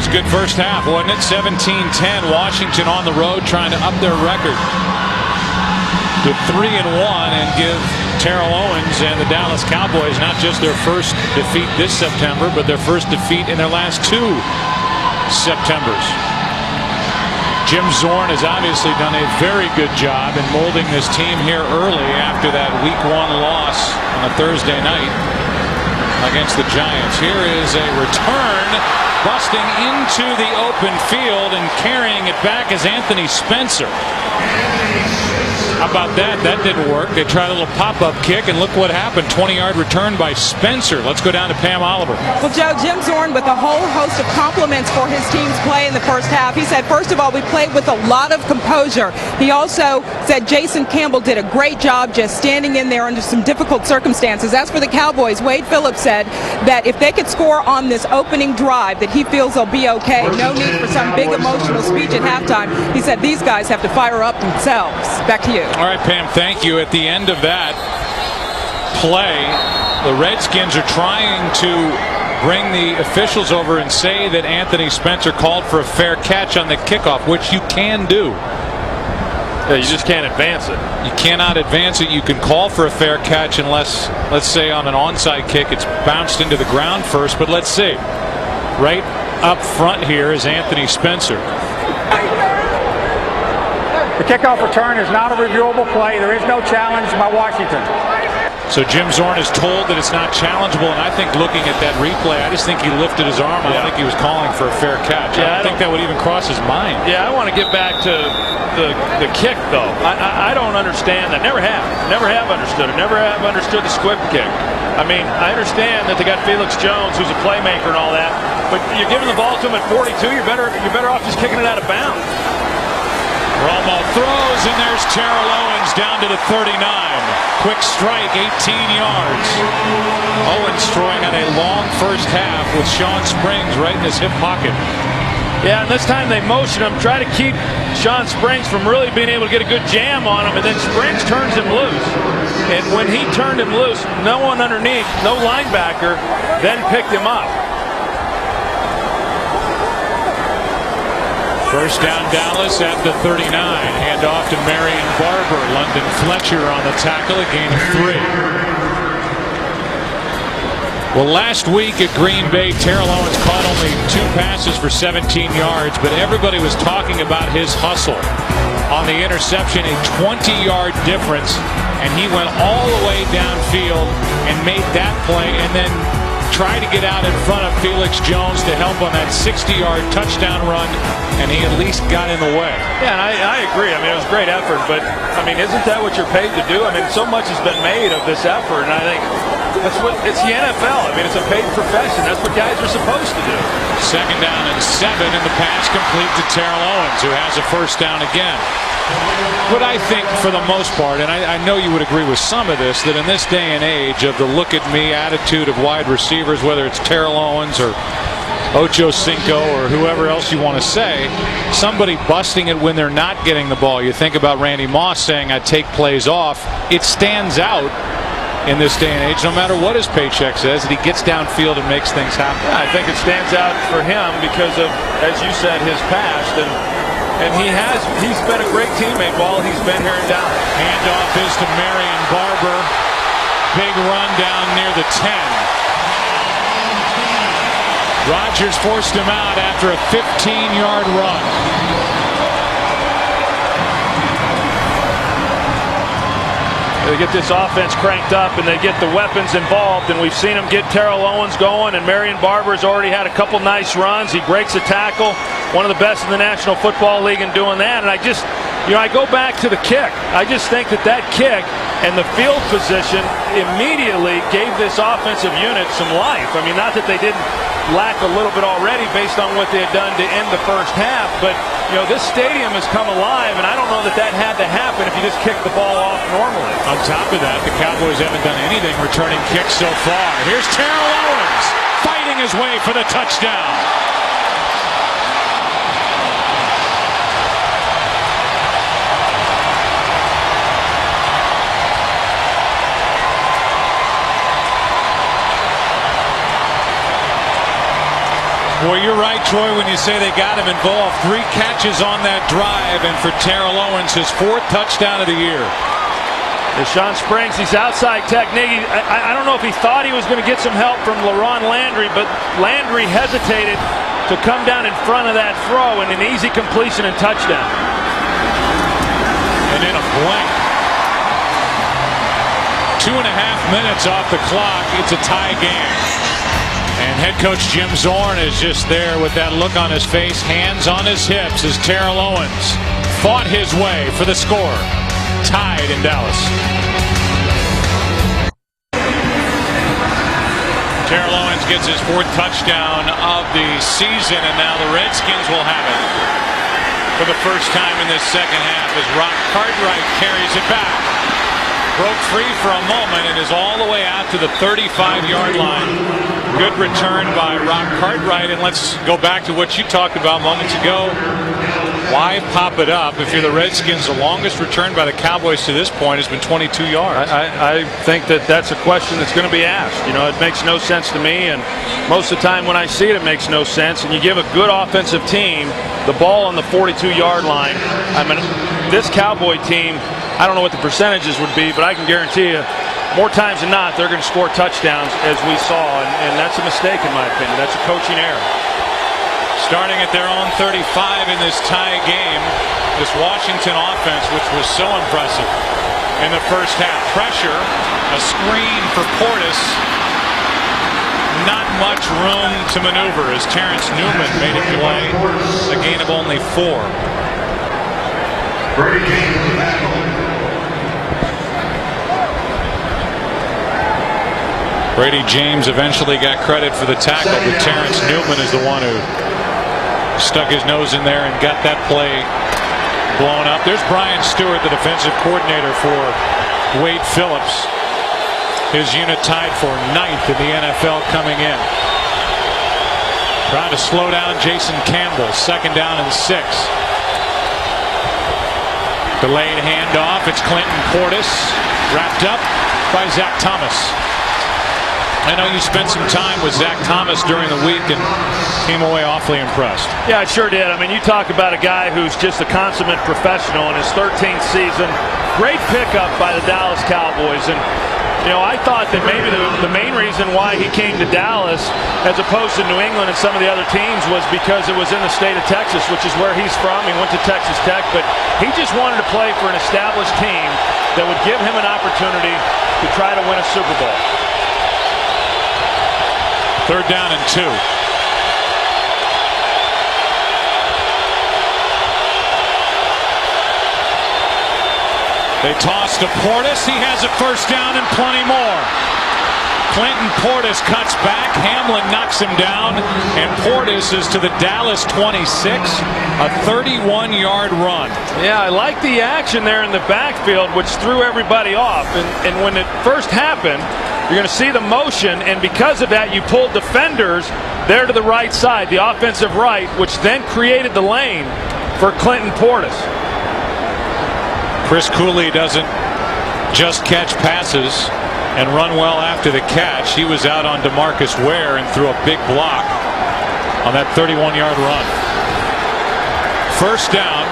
was a good first half, wasn't it? 17-10. Washington on the road trying to up their record to 3-1 and give Terrell Owens and the Dallas Cowboys not just their first defeat this September, but their first defeat in their last 2 Septembers. Jim Zorn has obviously done a very good job in molding this team here early after that Week 1 loss on a Thursday night against the Giants. Here is a return, busting into the open field and carrying it back is Anthony Spencer. How about that? That didn't work. They tried a little pop-up kick, and look what happened. 20-yard return by Spencer. Let's go down to Pam Oliver. Well, Joe, Jim Zorn with a whole host of compliments for his team's play in the first half. He said, first of all, we played with a lot of composure. He also said Jason Campbell did a great job just standing in there under some difficult circumstances. As for the Cowboys, Wade Phillips said that if they could score on this opening drive, that he feels they'll be okay. No need for some big emotional speech at halftime. He said these guys have to fire up themselves. Back to you. All right, Pam, thank you. At the end of that play, the Redskins are trying to bring the officials over and say that Anthony Spencer called for a fair catch on the kickoff, which you can do. Yeah, you just can't advance it. You cannot advance it. You can call for a fair catch unless, let's say, on an onside kick, it's bounced into the ground first. But let's see. Right up front here is Anthony Spencer. The kickoff return is not a reviewable play. There is no challenge by Washington. So Jim Zorn is told that it's not challengeable, and I think looking at that replay, I just think he lifted his arm. I don't think he was calling for a fair catch. I don't think that would even cross his mind. Yeah, I want to get back to the kick, though. I don't understand that. Never have understood it. Never have understood the squib kick. I mean, I understand that they got Felix Jones, who's a playmaker and all that, but you're giving the ball to him at 42. You're better off just kicking it out of bounds. Romo throws, and there's Terrell Owens down to the 39. Quick strike, 18 yards. Owens throwing on a long first half with Shawn Springs right in his hip pocket. Yeah, and this time they motion him, try to keep Shawn Springs from really being able to get a good jam on him, and then Springs turns him loose. And when he turned him loose, no one underneath, no linebacker, then picked him up. First down Dallas at the 39. Hand off to Marion Barber. London Fletcher on the tackle, a gain of 3. Well, last week at Green Bay, Terrell Owens caught only 2 passes for 17 yards, but everybody was talking about his hustle on the interception, a 20-yard difference, and he went all the way downfield and made that play, and then tried to get out in front of Felix Jones to help on that 60-yard touchdown run, and he at least got in the way. Yeah, and I agree. I mean, it was a great effort, but, I mean, isn't that what you're paid to do? I mean, so much has been made of this effort, and I think it's the NFL. I mean, it's a paid profession. That's what guys are supposed to do. Second down and 7, and the pass complete to Terrell Owens, who has a first down again. But I think for the most part, and I know you would agree with some of this, that in this day and age of the look-at-me attitude of wide receivers, whether it's Terrell Owens or Ocho Cinco or whoever else you want to say, somebody busting it when they're not getting the ball. You think about Randy Moss saying, I take plays off. It stands out in this day and age, no matter what his paycheck says, that he gets downfield and makes things happen. Yeah, I think it stands out for him because of, as you said, his past, and he's been a great teammate while he's been here in Dallas. Handoff is to Marion Barber. Big run down near the 10. Rodgers forced him out after a 15-yard run. They get this offense cranked up and they get the weapons involved, and we've seen them get Terrell Owens going, and Marion Barber's already had a couple nice runs. He breaks a tackle, one of the best in the National Football League in doing that. And I go back to the kick. I just think that kick and the field position immediately gave this offensive unit some life. I mean, not that they didn't lack a little bit already based on what they had done to end the first half, but this stadium has come alive, and I don't know that had to happen if you just kick the ball off normally. On top of that, the Cowboys haven't done anything returning kicks so far. Here's Terrell Owens fighting his way for the touchdown. Well, you're right, Troy, when you say they got him involved. 3 catches on that drive, and for Terrell Owens, his 4th touchdown of the year. Shawn Springs, he's outside technique. I don't know if he thought he was going to get some help from LaRon Landry, but Landry hesitated to come down in front of that throw, and an easy completion and touchdown. And in a blink, 2.5 minutes off the clock, it's a tie game. And head coach Jim Zorn is just there with that look on his face, hands on his hips as Terrell Owens fought his way for the score. Tied in Dallas. Terrell Owens gets his 4th touchdown of the season, and now the Redskins will have it for the first time in this second half as Rock Cartwright carries it back. Broke free for a moment and is all the way out to the 35-yard line. Good return by Rock Cartwright, and let's go back to what you talked about moments ago. Why pop it up if you're the Redskins? The longest return by the Cowboys to this point has been 22 yards. I think that's a question that's going to be asked. You know, it makes no sense to me, and most of the time when I see it, it makes no sense. And you give a good offensive team the ball on the 42-yard line. I mean, this Cowboy team, I don't know what the percentages would be, but I can guarantee you, more times than not, they're going to score touchdowns, as we saw, and that's a mistake in my opinion. That's a coaching error. Starting at their own 35 in this tie game, this Washington offense, which was so impressive in the first half. Pressure, a screen for Portis. Not much room to maneuver as Terrence Newman made a play. A gain of only 4. Brady James eventually got credit for the tackle, but Terrence Newman is the one who stuck his nose in there and got that play blown up. There's Brian Stewart, the defensive coordinator for Wade Phillips. His unit tied for 9th in the NFL coming in. Trying to slow down Jason Campbell. 2nd down and 6. Delayed handoff. It's Clinton Portis. Wrapped up by Zach Thomas. I know you spent some time with Zach Thomas during the week and came away awfully impressed. Yeah, I sure did. I mean, you talk about a guy who's just a consummate professional in his 13th season. Great pickup by the Dallas Cowboys. And, you know, I thought that maybe the main reason why he came to Dallas as opposed to New England and some of the other teams was because it was in the state of Texas, which is where he's from. He went to Texas Tech, but he just wanted to play for an established team that would give him an opportunity to try to win a Super Bowl. 3rd down and 2. They toss to Portis. He has a 1st down and plenty more. Clinton Portis cuts back. Hamlin knocks him down. And Portis is to the Dallas 26. A 31-yard run. Yeah, I like the action there in the backfield, which threw everybody off. And when it first happened, you're going to see the motion, and because of that, you pulled defenders there to the right side, the offensive right, which then created the lane for Clinton Portis. Chris Cooley doesn't just catch passes and run well after the catch. He was out on DeMarcus Ware and threw a big block on that 31-yard run. 1st down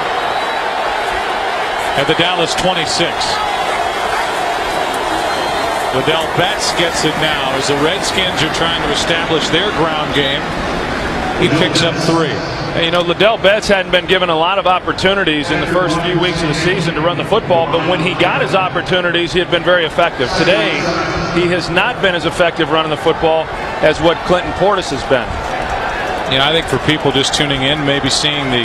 at the Dallas 26. Liddell Betts gets it now as the Redskins are trying to establish their ground game. He picks up 3. And, you know, Liddell Betts hadn't been given a lot of opportunities in the first few weeks of the season to run the football, but when he got his opportunities, he had been very effective. Today, he has not been as effective running the football as what Clinton Portis has been. You know, I think for people just tuning in, maybe seeing the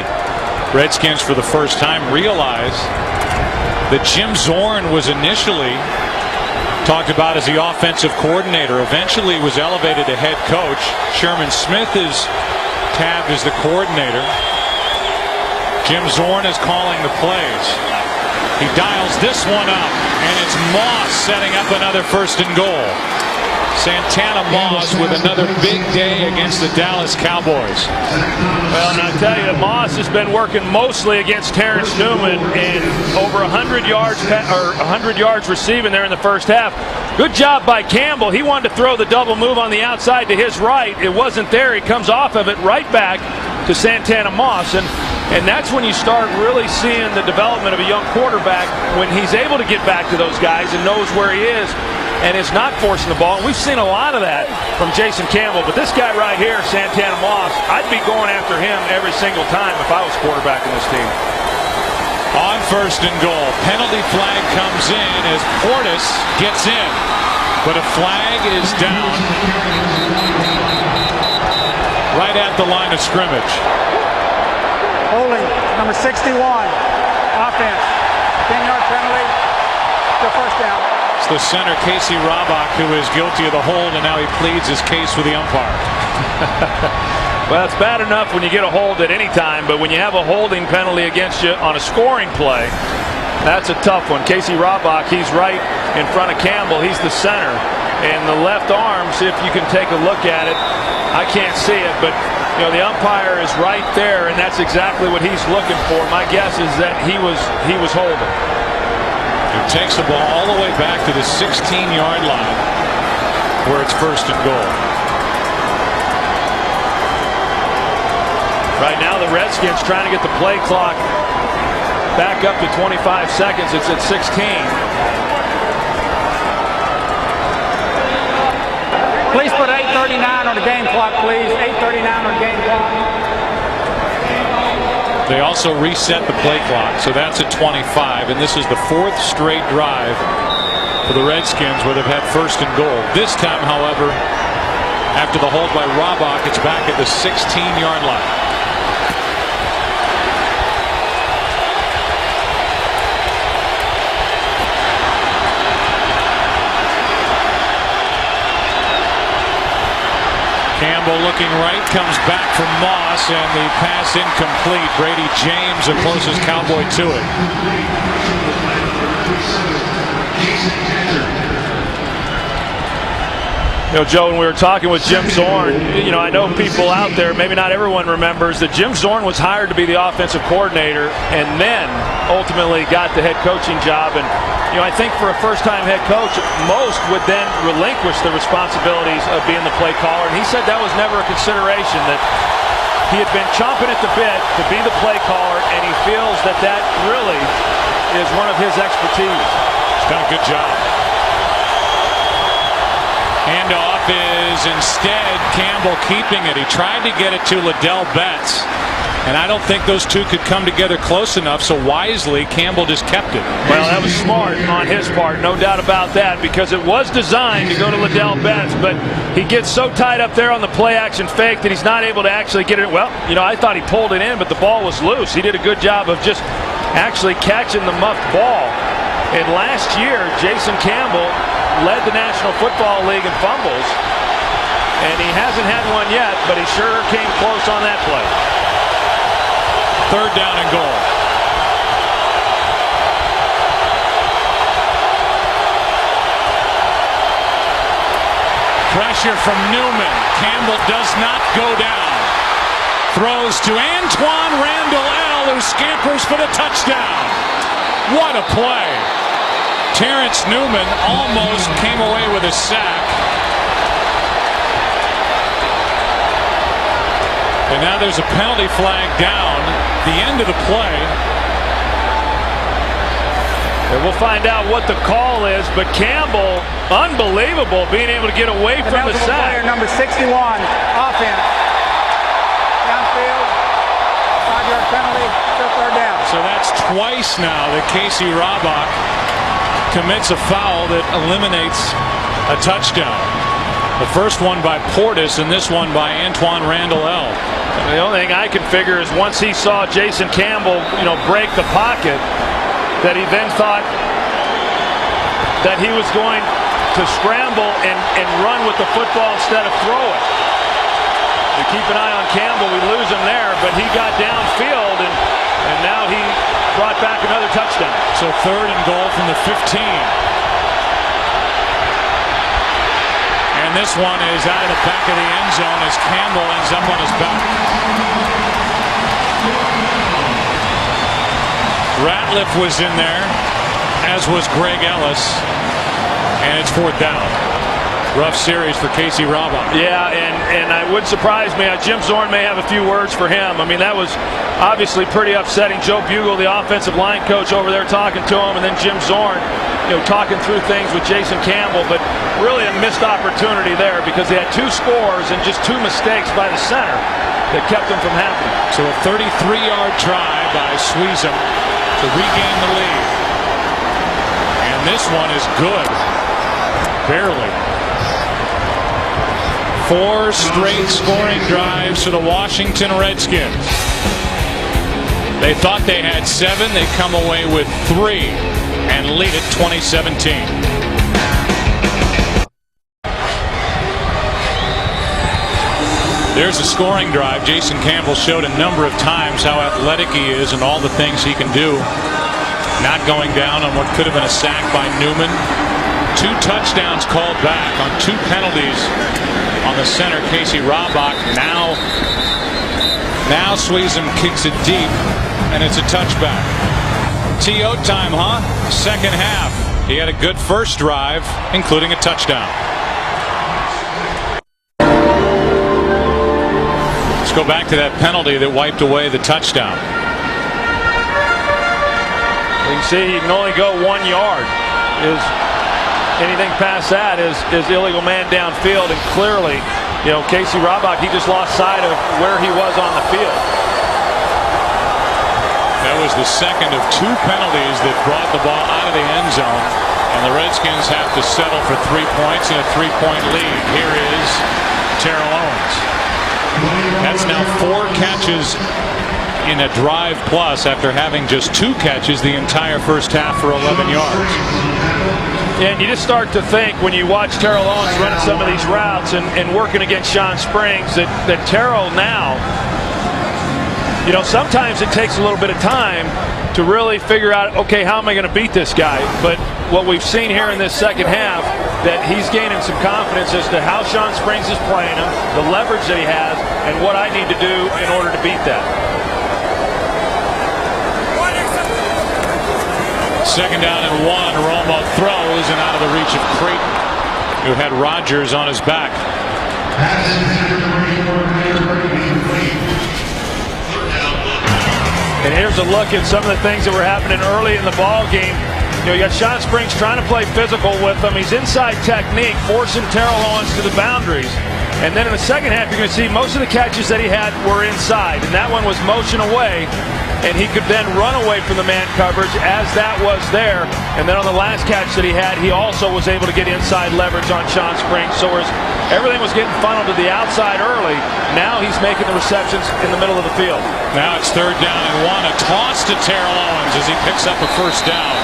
Redskins for the first time, realize that Jim Zorn was initially talked about as the offensive coordinator, eventually was elevated to head coach. Sherman Smith is tabbed as the coordinator. Jim Zorn is calling the plays. He dials this one up, and it's Moss setting up another 1st and goal. Santana Moss with another big day against the Dallas Cowboys. Well, and I tell you, Moss has been working mostly against Terrence Newman, and over 100 yards receiving there in the first half. Good job by Campbell. He wanted to throw the double move on the outside to his right. It wasn't there. He comes off of it right back to Santana Moss, and that's when you start really seeing the development of a young quarterback, when he's able to get back to those guys and knows where he is and is not forcing the ball. And we've seen a lot of that from Jason Campbell, but this guy right here, Santana Moss, I'd be going after him every single time if I was quarterbacking this team. On first and goal, penalty flag comes in as Portis gets in, but a flag is down right at the line of scrimmage. Holding, number 61, offense. 10-yard penalty, the first down. It's the center, Casey Robach, who is guilty of the hold, and now he pleads his case with the umpire. Well, it's bad enough when you get a hold at any time, but when you have a holding penalty against you on a scoring play, that's a tough one. Casey Robach, he's right in front of Campbell. He's the center. And the left arm, see if you can take a look at it. I can't see it, but you know the umpire is right there, and that's exactly what he's looking for. My guess is that he was holding. He takes the ball all the way back to the 16-yard line, where it's first and goal. Right now, the Redskins trying to get the play clock back up to 25 seconds. It's at 16. Please put 8:39 on the game clock, please. 8:39 on the game clock. They also reset the play clock, so that's at 25, and this is the fourth straight drive for the Redskins where they've had first and goal. This time, however, after the hold by Robach, it's back at the 16-yard line. Campbell looking right, comes back from Moss, and the pass incomplete. Brady James, the closest Cowboy to it. You know, Joe, when we were talking with Jim Zorn, you know, I know people out there, maybe not everyone remembers that Jim Zorn was hired to be the offensive coordinator and then ultimately got the head coaching job. And you know, I think for a first-time head coach, most would then relinquish the responsibilities of being the play caller. And he said that was never a consideration, that he had been chomping at the bit to be the play caller, and he feels that that really is one of his expertise. He's done a good job. Handoff is instead Campbell keeping it. He tried to get it to Liddell Betts, and I don't think those two could come together close enough, so wisely Campbell just kept it. Well, that was smart on his part, no doubt about that, because it was designed to go to Liddell Betts, but he gets so tied up there on the play action fake that he's not able to actually get it. Well, you know, I thought he pulled it in, but the ball was loose. He did a good job of just actually catching the muffed ball. And last year, Jason Campbell led the National Football League in fumbles, and he hasn't had one yet, but he sure came close on that play. Third down and goal. Pressure from Newman. Campbell does not go down. Throws to Antoine Randall L., who scampers for the touchdown. What a play. Terrence Newman almost came away with a sack. And now there's a penalty flag down the end of the play. And we'll find out what the call is, but Campbell, unbelievable, being able to get away from the sack. Player number 61, offense. Downfield, 5-yard penalty, third down. So that's twice now that Casey Robach commits a foul that eliminates a touchdown. The first one by Portis, and this one by Antoine Randall L. The only thing I can figure is once he saw Jason Campbell, you know, break the pocket, that he then thought that he was going to scramble and run with the football instead of throw it. We keep an eye on Campbell. We lose him there, but he got downfield, and now he brought back another touchdown. So third and goal from the 15. And this one is out of the back of the end zone as Campbell ends up on his back. Ratliff was in there, as was Greg Ellis, and it's 4th down. Rough series for Casey Raubach. Yeah, and it wouldn't surprise me. Jim Zorn may have a few words for him. I mean, that was obviously pretty upsetting. Joe Bugle, the offensive line coach, over there talking to him, and then Jim Zorn, talking through things with Jason Campbell. But really a missed opportunity there because they had 2 scores and just 2 mistakes by the center that kept them from happening. So a 33-yard try by Sweezum to regain the lead. And this one is good. Barely. 4 straight scoring drives for the Washington Redskins. They thought they had 7. They come away with 3 and lead it 2017. There's a scoring drive. Jason Campbell showed a number of times how athletic he is and all the things he can do. Not going down on what could have been a sack by Newman. 2 touchdowns called back on 2 penalties on the center, Casey Raubach. Now Sweezum kicks it deep, and it's a touchback. TO time, huh? Second half. He had a good first drive, including a touchdown. Let's go back to that penalty that wiped away the touchdown. You can see he can only go 1 yard. Anything past that is illegal man downfield, and clearly, Casey Raubach, he just lost sight of where he was on the field. That was the second of 2 penalties that brought the ball out of the end zone, and the Redskins have to settle for 3 points and a 3-point lead. Here is Terrell Owens. That's now 4 catches in a drive plus after having just 2 catches the entire first half for 11 yards. And you just start to think when you watch Terrell Owens running some of these routes and working against Shawn Springs that Terrell now, sometimes it takes a little bit of time to really figure out, okay, how am I going to beat this guy? But what we've seen here in this second half, that he's gaining some confidence as to how Shawn Springs is playing him, the leverage that he has, and what I need to do in order to beat that. Second down and 1. Romo throws and out of the reach of Creighton, who had Rodgers on his back. And here's a look at some of the things that were happening early in the ball game. You got Shawn Springs trying to play physical with him. He's inside technique, forcing Terrell Owens to the boundaries. And then in the second half, you're going to see most of the catches that he had were inside. And that one was motion away. And he could then run away from the man coverage as that was there. And then on the last catch that he had, he also was able to get inside leverage on Shawn Springs. So everything was getting funneled to the outside early. Now he's making the receptions in the middle of the field. Now it's 3rd down and 1. A toss to Terrell Owens as he picks up a first down.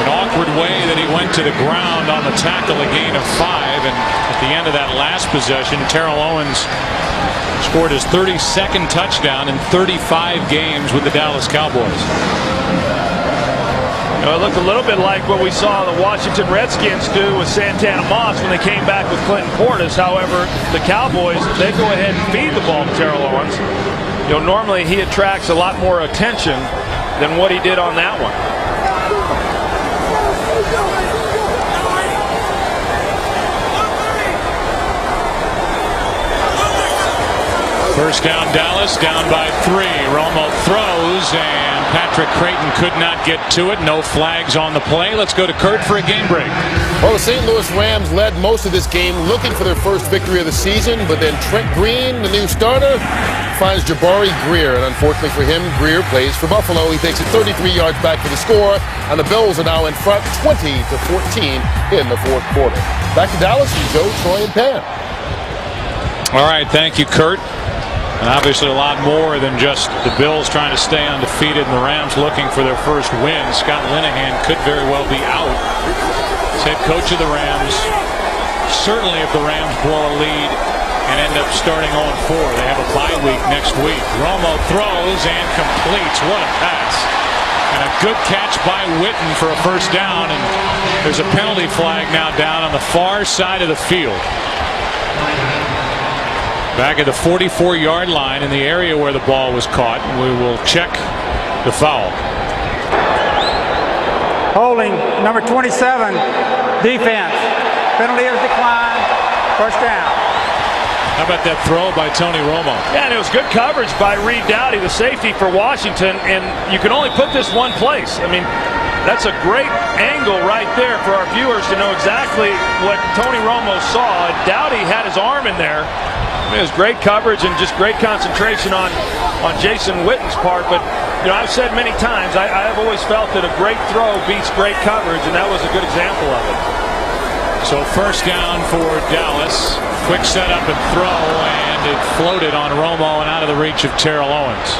An awkward way that he went to the ground on the tackle, a gain of 5. And at the end of that last possession, Terrell Owens scored his 32nd touchdown in 35 games with the Dallas Cowboys. It looked a little bit like what we saw the Washington Redskins do with Santana Moss when they came back with Clinton Portis. However, the Cowboys, they go ahead and feed the ball to Terrell Owens. Normally he attracts a lot more attention than what he did on that one. First down Dallas, down by 3. Romo throws, and Patrick Creighton could not get to it. No flags on the play. Let's go to Kurt for a game break. Well, the St. Louis Rams led most of this game, looking for their first victory of the season, but then Trent Green, the new starter, finds Jabari Greer, and unfortunately for him, Greer plays for Buffalo. He takes it 33 yards back for the score, and the Bills are now in front 20-14 in the 4th quarter. Back to Dallas, and Joe, Troy, and Pam. All right, thank you, Kurt. And obviously a lot more than just the Bills trying to stay undefeated and the Rams looking for their first win. Scott Linehan could very well be out as head coach of the Rams. Certainly if the Rams blow a lead and end up starting 0-4. They have a bye week next week. Romo throws and completes. What a pass. And a good catch by Witten for a first down, and there's a penalty flag now down on the far side of the field. Back at the 44-yard line in the area where the ball was caught. We will check the foul. Holding, number 27, defense. Penalty is declined. First down. How about that throw by Tony Romo? Yeah, and it was good coverage by Reed Doughty, the safety for Washington, and you can only put this one place. I mean, that's a great angle right there for our viewers to know exactly what Tony Romo saw. And Doughty had his arm in there. I mean, it was great coverage and just great concentration on Jason Witten's part. But, you know, I've said many times, I've always felt that a great throw beats great coverage, and that was a good example of it. So first down for Dallas. Quick setup and throw, and it floated on Romo and out of the reach of Terrell Owens.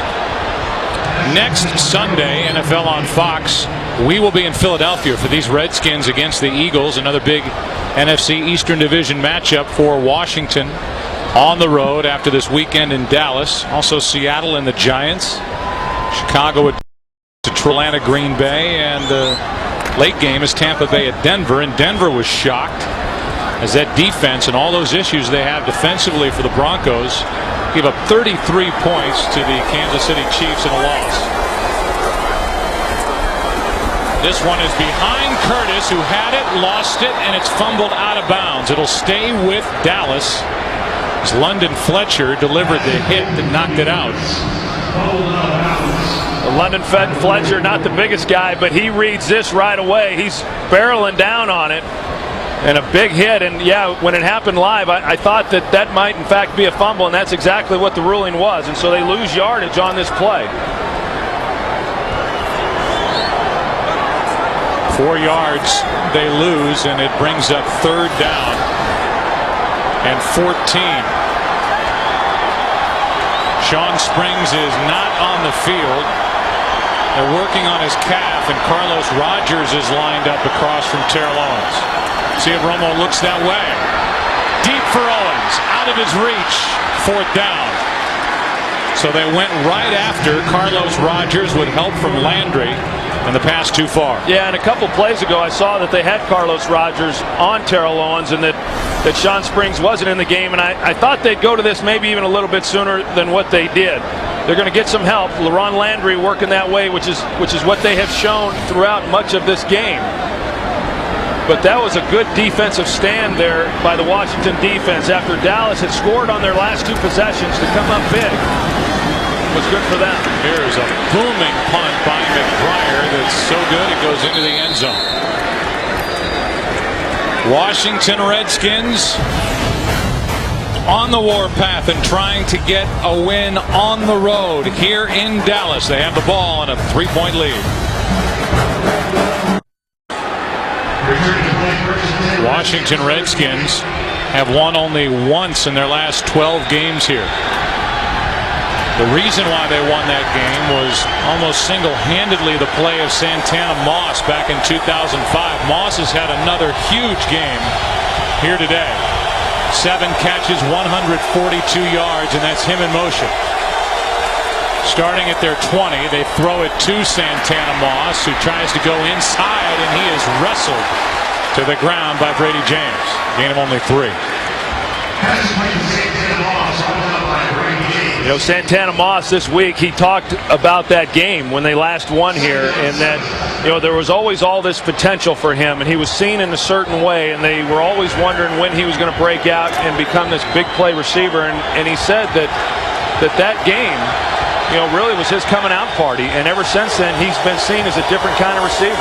Next Sunday, NFL on Fox, we will be in Philadelphia for these Redskins against the Eagles. Another big NFC Eastern Division matchup for Washington on the road after this weekend in Dallas. Also Seattle and the Giants. Chicago at Atlanta, Green Bay, and the late game is Tampa Bay at Denver. And Denver was shocked as that defense and all those issues they have defensively for the Broncos give up 33 points to the Kansas City Chiefs in a loss. This one is behind Curtis, who had it, lost it, and it's fumbled out of bounds. It'll stay with Dallas as London Fletcher delivered the hit that knocked it out. London Fletcher, not the biggest guy, but he reads this right away. He's barreling down on it. And a big hit, and yeah, when it happened live, I thought that might in fact be a fumble, and that's exactly what the ruling was. And so they lose yardage on this play. 4 yards they lose, and it brings up third down and 14. Shawn Springs is not on the field. They're working on his calf, and Carlos Rogers is lined up across from Terrell Owens. See if Romo looks that way. Deep for Owens, out of his reach, fourth down. So they went right after Carlos Rogers with help from Landry, and the pass too far. Yeah, and a couple plays ago I saw that they had Carlos Rogers on Terrell Owens, and that Shawn Springs wasn't in the game, and I thought they'd go to this maybe even a little bit sooner than what they did. They're going to get some help. LaRon Landry working that way, which is what they have shown throughout much of this game. But that was a good defensive stand there by the Washington defense after Dallas had scored on their last two possessions to come up big. It was good for them. Here's a booming punt by McBriar that's so good it goes into the end zone. Washington Redskins on the warpath and trying to get a win on the road here in Dallas. They have the ball and a 3-point lead. Washington Redskins have won only once in their last 12 games here. The reason why they won that game was almost single-handedly the play of Santana Moss back in 2005. Moss has had another huge game here today. 7 catches, 142 yards, and that's him in motion. Starting at their 20, they throw it to Santana Moss, who tries to go inside, and he is wrestled to the ground by Brady James. Gain of only 3. You know, Santana Moss this week, he talked about that game when they last won here, and that, you know, there was always all this potential for him, and he was seen in a certain way, and they were always wondering when he was going to break out and become this big play receiver. And he said that game, you know, really was his coming out party, and ever since then he's been seen as a different kind of receiver.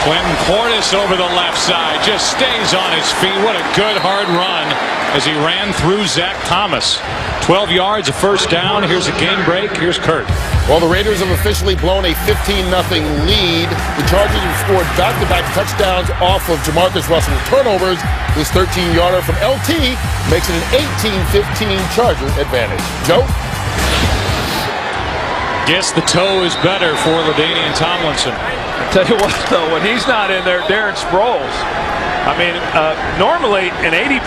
Quentin Portis over the left side, just stays on his feet. What a good hard run as he ran through Zach Thomas. 12 yards, a first down. Here's a game break. Here's Kurt. Well, the Raiders have officially blown a 15-0 lead. The Chargers have scored back-to-back touchdowns off of Jamarcus Russell's turnovers. This 13-yarder from LT makes it an 18-15 Charger advantage. Joe? Guess the toe is better for LaDainian Tomlinson. I tell you what, though, when he's not in there, Darren Sproles I mean, normally an 80%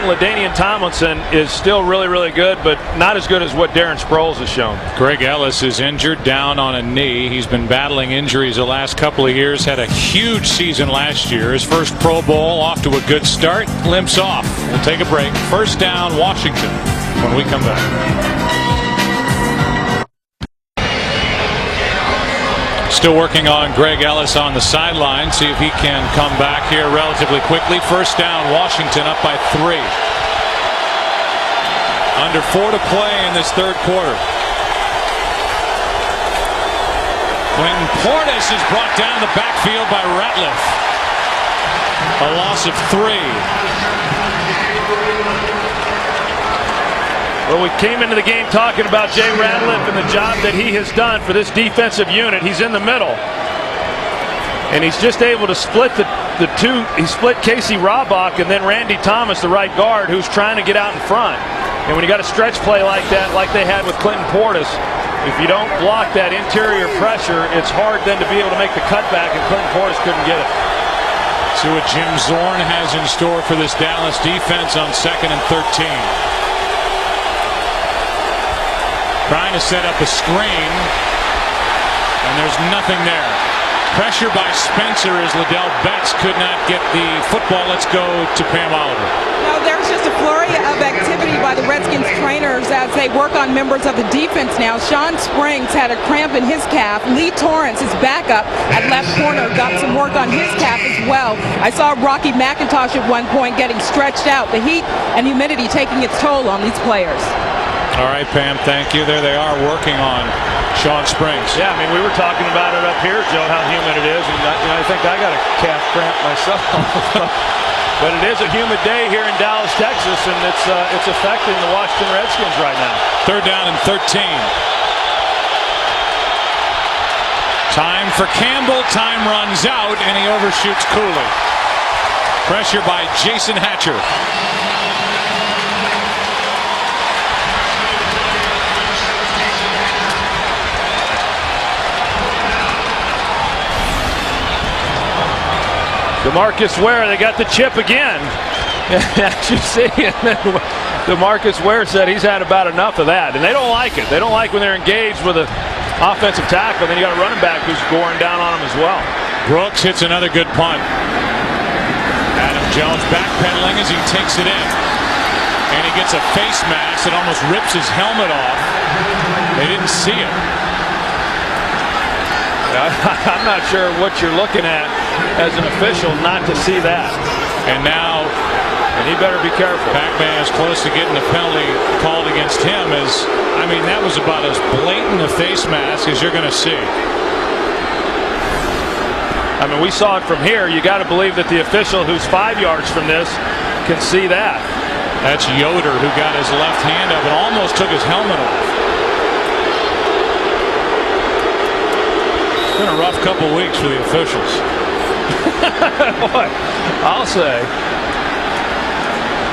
LaDainian Tomlinson is still really, really good, but not as good as what Darren Sproles has shown. Greg Ellis is injured, down on a knee. He's been battling injuries the last couple of years. Had a huge season last year. His first Pro Bowl, off to a good start. Limps off. We'll take a break. First down, Washington, when we come back. Still working on Greg Ellis on the sideline. See if he can come back here relatively quickly. First down, Washington up by 3. Under 4 to play in this third quarter. Clinton Portis is brought down the backfield by Ratliff. A loss of 3. Well, we came into the game talking about Jay Ratliff and the job that he has done for this defensive unit. He's in the middle. And he's just able to split the two. He split Casey Robach and then Randy Thomas, the right guard, who's trying to get out in front. And when you got a stretch play like that, like they had with Clinton Portis, if you don't block that interior pressure, it's hard then to be able to make the cutback, and Clinton Portis couldn't get it. See what Jim Zorn has in store for this Dallas defense on 2nd and 13. Trying to set up a screen, and there's nothing there. Pressure by Spencer as Liddell Betts could not get the football. Let's go to Pam Oliver. No, there's just a flurry of activity by the Redskins trainers as they work on members of the defense now. Shawn Springs had a cramp in his calf. Lee Torrance, his backup at left corner, got some work on his calf as well. I saw Rocky McIntosh at one point getting stretched out. The heat and humidity taking its toll on these players. All right, Pam, thank you. There they are working on Shawn Springs. Yeah, I mean, we were talking about it up here, Joe, how humid it is, and I think I got a calf cramp myself. But it is a humid day here in Dallas, Texas, and it's affecting the Washington Redskins right now. Third down and 13. Time for Campbell. Time runs out, and he overshoots Cooley. Pressure by Jason Hatcher. DeMarcus Ware, they got the chip again. As you see, and then DeMarcus Ware said he's had about enough of that, and they don't like it. They don't like when they're engaged with an offensive tackle. Then you got a running back who's goring down on them as well. Brooks hits another good punt. Adam Jones backpedaling as he takes it in, and he gets a face mask that almost rips his helmet off. They didn't see it. I'm not sure what you're looking at as an official not to see that. And now, and he better be careful. Pac-Man is close to getting a penalty called against him. I mean, that was about as blatant a face mask as you're going to see. I mean, we saw it from here. You got to believe that the official who's 5 yards from this can see that. That's Yoder, who got his left hand up and almost took his helmet off. It's been a rough couple weeks for the officials. Boy, I'll say.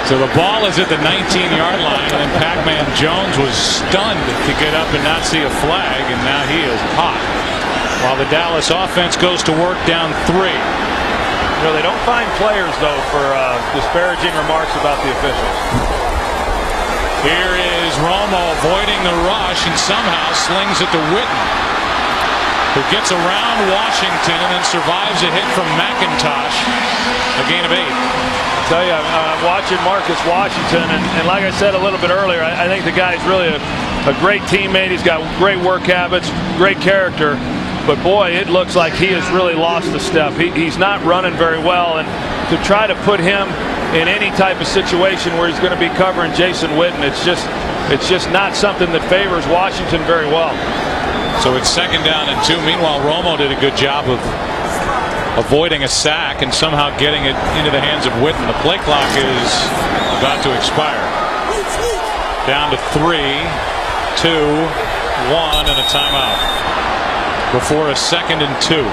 So the ball is at the 19-yard line, and then Pac-Man Jones was stunned to get up and not see a flag, and now he is hot. While the Dallas offense goes to work down 3. You know, they don't find players, though, for disparaging remarks about the officials. Here is Romo avoiding the rush and somehow slings it to Witten, who gets around Washington and then survives a hit from McIntosh. A gain of 8. I tell you, I'm watching Marcus Washington, and like I said a little bit earlier, I think the guy's really a great teammate. He's got great work habits, great character. But boy, it looks like he has really lost a step. He's not running very well, and to try to put him in any type of situation where he's going to be covering Jason Witten, it's just not something that favors Washington very well. So it's 2nd down and 2. Meanwhile, Romo did a good job of avoiding a sack and somehow getting it into the hands of Witten. The play clock is about to expire. Down to 3, 2, 1, and a timeout before a 2nd and 2.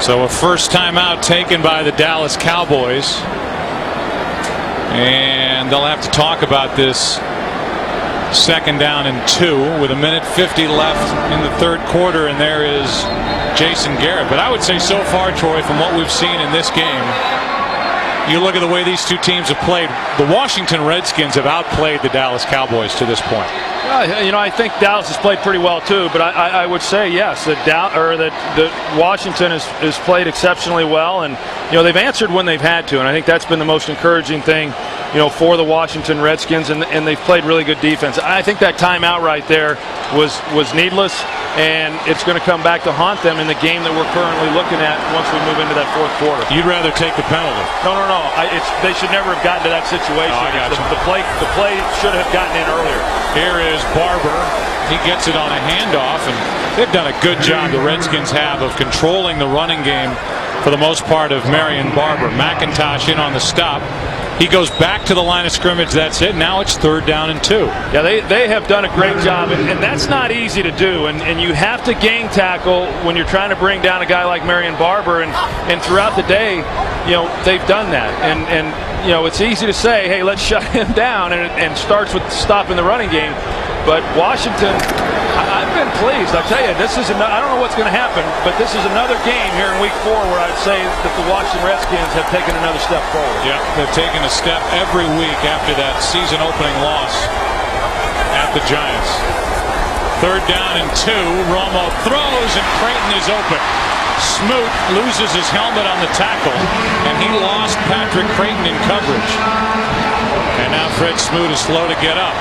So a first timeout taken by the Dallas Cowboys. And they'll have to talk about this 2nd down and 2 with 1:50 left in the third quarter, and there is Jason Garrett. But I would say so far, Troy, from what we've seen in this game, you look at the way these two teams have played, the Washington Redskins have outplayed the Dallas Cowboys to this point. You know, I think Dallas has played pretty well too, but I would say yes, that Washington has played exceptionally well, and you know they've answered when they've had to, and I think that's been the most encouraging thing, you know, for the Washington Redskins, and they've played really good defense. I think that timeout right there was needless, and it's going to come back to haunt them in the game that we're currently looking at once we move into that fourth quarter. You'd rather take the penalty? No. They should never have gotten to that situation. Oh, I got you. The play should have gotten in earlier. Here is Barber. He gets it on a handoff, and they've done a good job, the Redskins have, of controlling the running game for the most part of Marion Barber. McIntosh in on the stop. He goes back to the line of scrimmage. That's it. Now it's 3rd down and 2. Yeah, they have done a great job, and that's not easy to do. And you have to gang tackle when you're trying to bring down a guy like Marion Barber. And throughout the day, you know, they've done that. And you know, it's easy to say, hey, let's shut him down, and starts with stopping the running game. But Washington, I've been pleased. I tell you, this is I don't know what's going to happen, but this is another game here in Week 4 where I'd say that the Washington Redskins have taken another step forward. Yeah, they've taken a step every week after that season-opening loss at the Giants. 3rd down and 2. Romo throws, and Creighton is open. Smoot loses his helmet on the tackle, and he lost Patrick Creighton in coverage. And now Fred Smoot is slow to get up.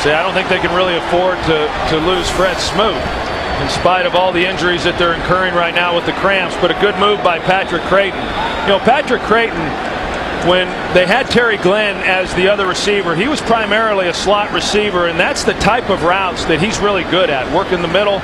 See, I don't think they can really afford to lose Fred Smoot in spite of all the injuries that they're incurring right now with the cramps. But a good move by Patrick Creighton. You know, Patrick Creighton, when they had Terry Glenn as the other receiver, he was primarily a slot receiver, and that's the type of routes that he's really good at. Work in the middle,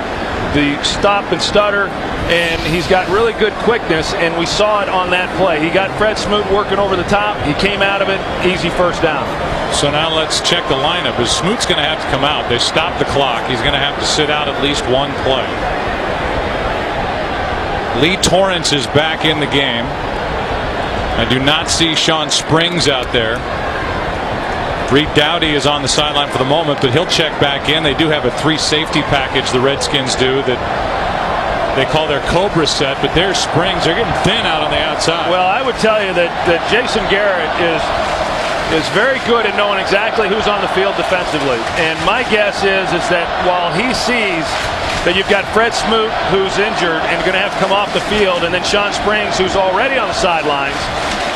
the stop and stutter, and he's got really good quickness, and we saw it on that play. He got Fred Smoot working over the top. He came out of it, easy 1st down. So now let's check the lineup. As Smoot's going to have to come out. They stopped the clock. He's going to have to sit out at least one play. Lee Torrance is back in the game. I do not see Shawn Springs out there. Reed Dowdy is on the sideline for the moment, but he'll check back in. They do have a 3-safety package, the Redskins do, that they call their Cobra set, but there's Springs. They're getting thin out on the outside. Well, I would tell you that Jason Garrett is very good at knowing exactly who's on the field defensively. And my guess is that while he sees that you've got Fred Smoot, who's injured and going to have to come off the field, and then Shawn Springs, who's already on the sidelines,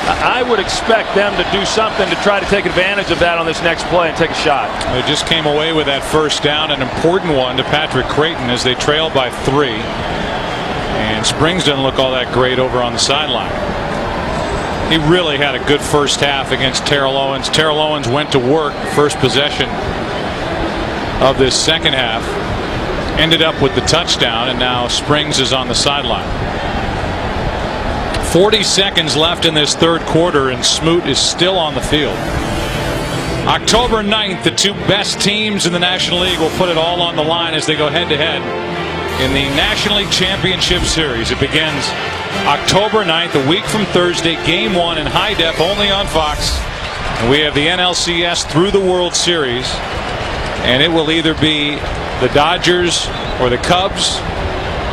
I would expect them to do something to try to take advantage of that on this next play and take a shot. They just came away with that 1st down, an important one to Patrick Creighton as they trail by 3. And Springs doesn't look all that great over on the sideline. He really had a good first half against Terrell Owens. Terrell Owens went to work first possession of this second half. Ended up with the touchdown, and now Springs is on the sideline. 40 seconds left in this third quarter, and Smoot is still on the field. October 9th, the two best teams in the National League will put it all on the line as they go head-to-head in the National League Championship Series. It begins October 9th, a week from Thursday. Game 1 in high def only on Fox. And we have the NLCS through the World Series, and it will either be the Dodgers or the Cubs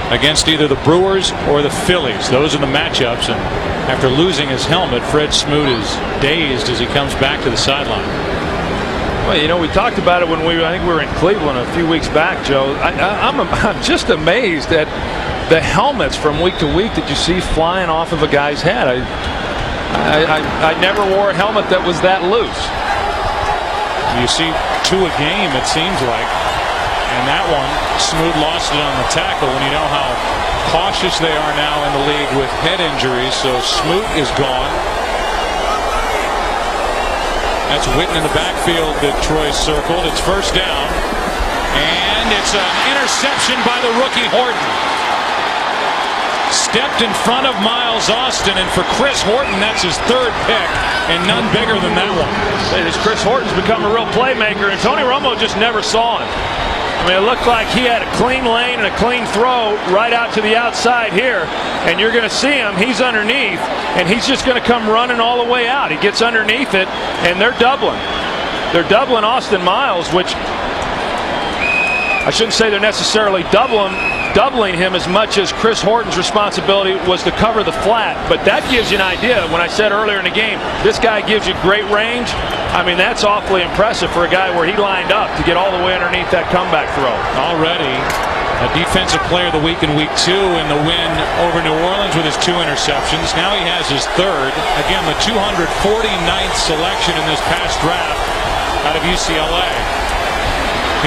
against either the Brewers or the Phillies. Those are the matchups, and after losing his helmet, Fred Smoot is dazed as he comes back to the sideline. Well, you know, we talked about it when I think we were in Cleveland a few weeks back, Joe. I'm just amazed at the helmets from week to week that you see flying off of a guy's head. I never wore a helmet that was that loose. You see 2 a game, it seems like. And that one, Smoot lost it on the tackle, and you know how cautious they are now in the league with head injuries, so Smoot is gone. That's Witten in the backfield that Troy circled. It's 1st down, and it's an interception by the rookie Horton. Stepped in front of Miles Austin, and for Chris Horton, that's his 3rd pick, and none bigger than that one. Chris Horton's become a real playmaker, and Tony Romo just never saw him. I mean, it looked like he had a clean lane and a clean throw right out to the outside here, and you're going to see him. He's underneath, and he's just going to come running all the way out. He gets underneath it, and they're doubling. they're doubling Austin Miles, which I shouldn't say they're necessarily doubling him as much as Chris Horton's responsibility was to cover the flat. But that gives you an idea. When I said earlier in the game, this guy gives you great range, I mean, that's awfully impressive for a guy where he lined up to get all the way underneath that comeback throw. Already a defensive player of the week in week 2 in the win over New Orleans with his 2 interceptions. Now he has his 3rd. Again, the 249th selection in this past draft out of UCLA.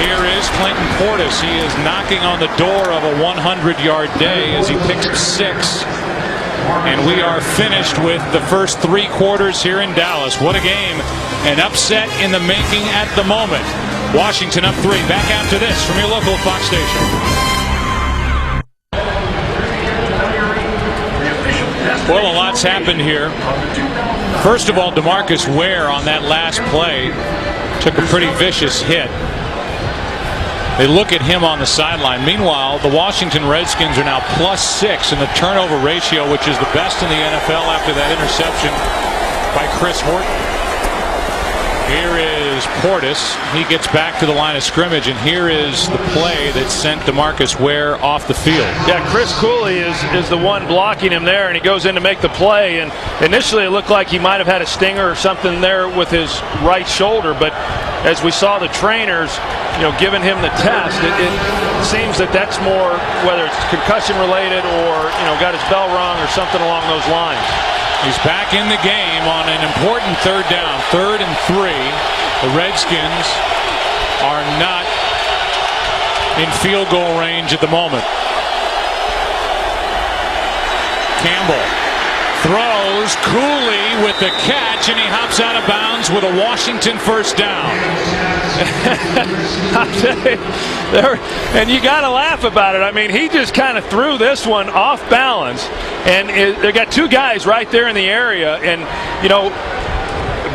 Here is Clinton Portis. He is knocking on the door of a 100-yard day as he picks up 6. And we are finished with the first 3 quarters here in Dallas. What a game. An upset in the making at the moment. Washington up 3. Back after this from your local Fox station. Well, a lot's happened here. First of all, DeMarcus Ware on that last play took a pretty vicious hit. They look at him on the sideline. Meanwhile, the Washington Redskins are now +6 in the turnover ratio, which is the best in the NFL after that interception by Chris Horton. Here is Portis. He gets back to the line of scrimmage, and here is the play that sent DeMarcus Ware off the field. Yeah, Chris Cooley is the one blocking him there, and he goes in to make the play. And initially it looked like he might have had a stinger or something there with his right shoulder, but as we saw the trainers, giving him the test, it seems that that's more, whether it's concussion related or, got his bell rung or something along those lines. He's back in the game on an important 3rd down, 3rd and 3. The Redskins are not in field goal range at the moment. Campbell throws, Cooley with the catch, and he hops out of bounds with a Washington first down. And you got to laugh about it. I mean, he just kind of threw this one off balance, and they got 2 guys right there in the area. And,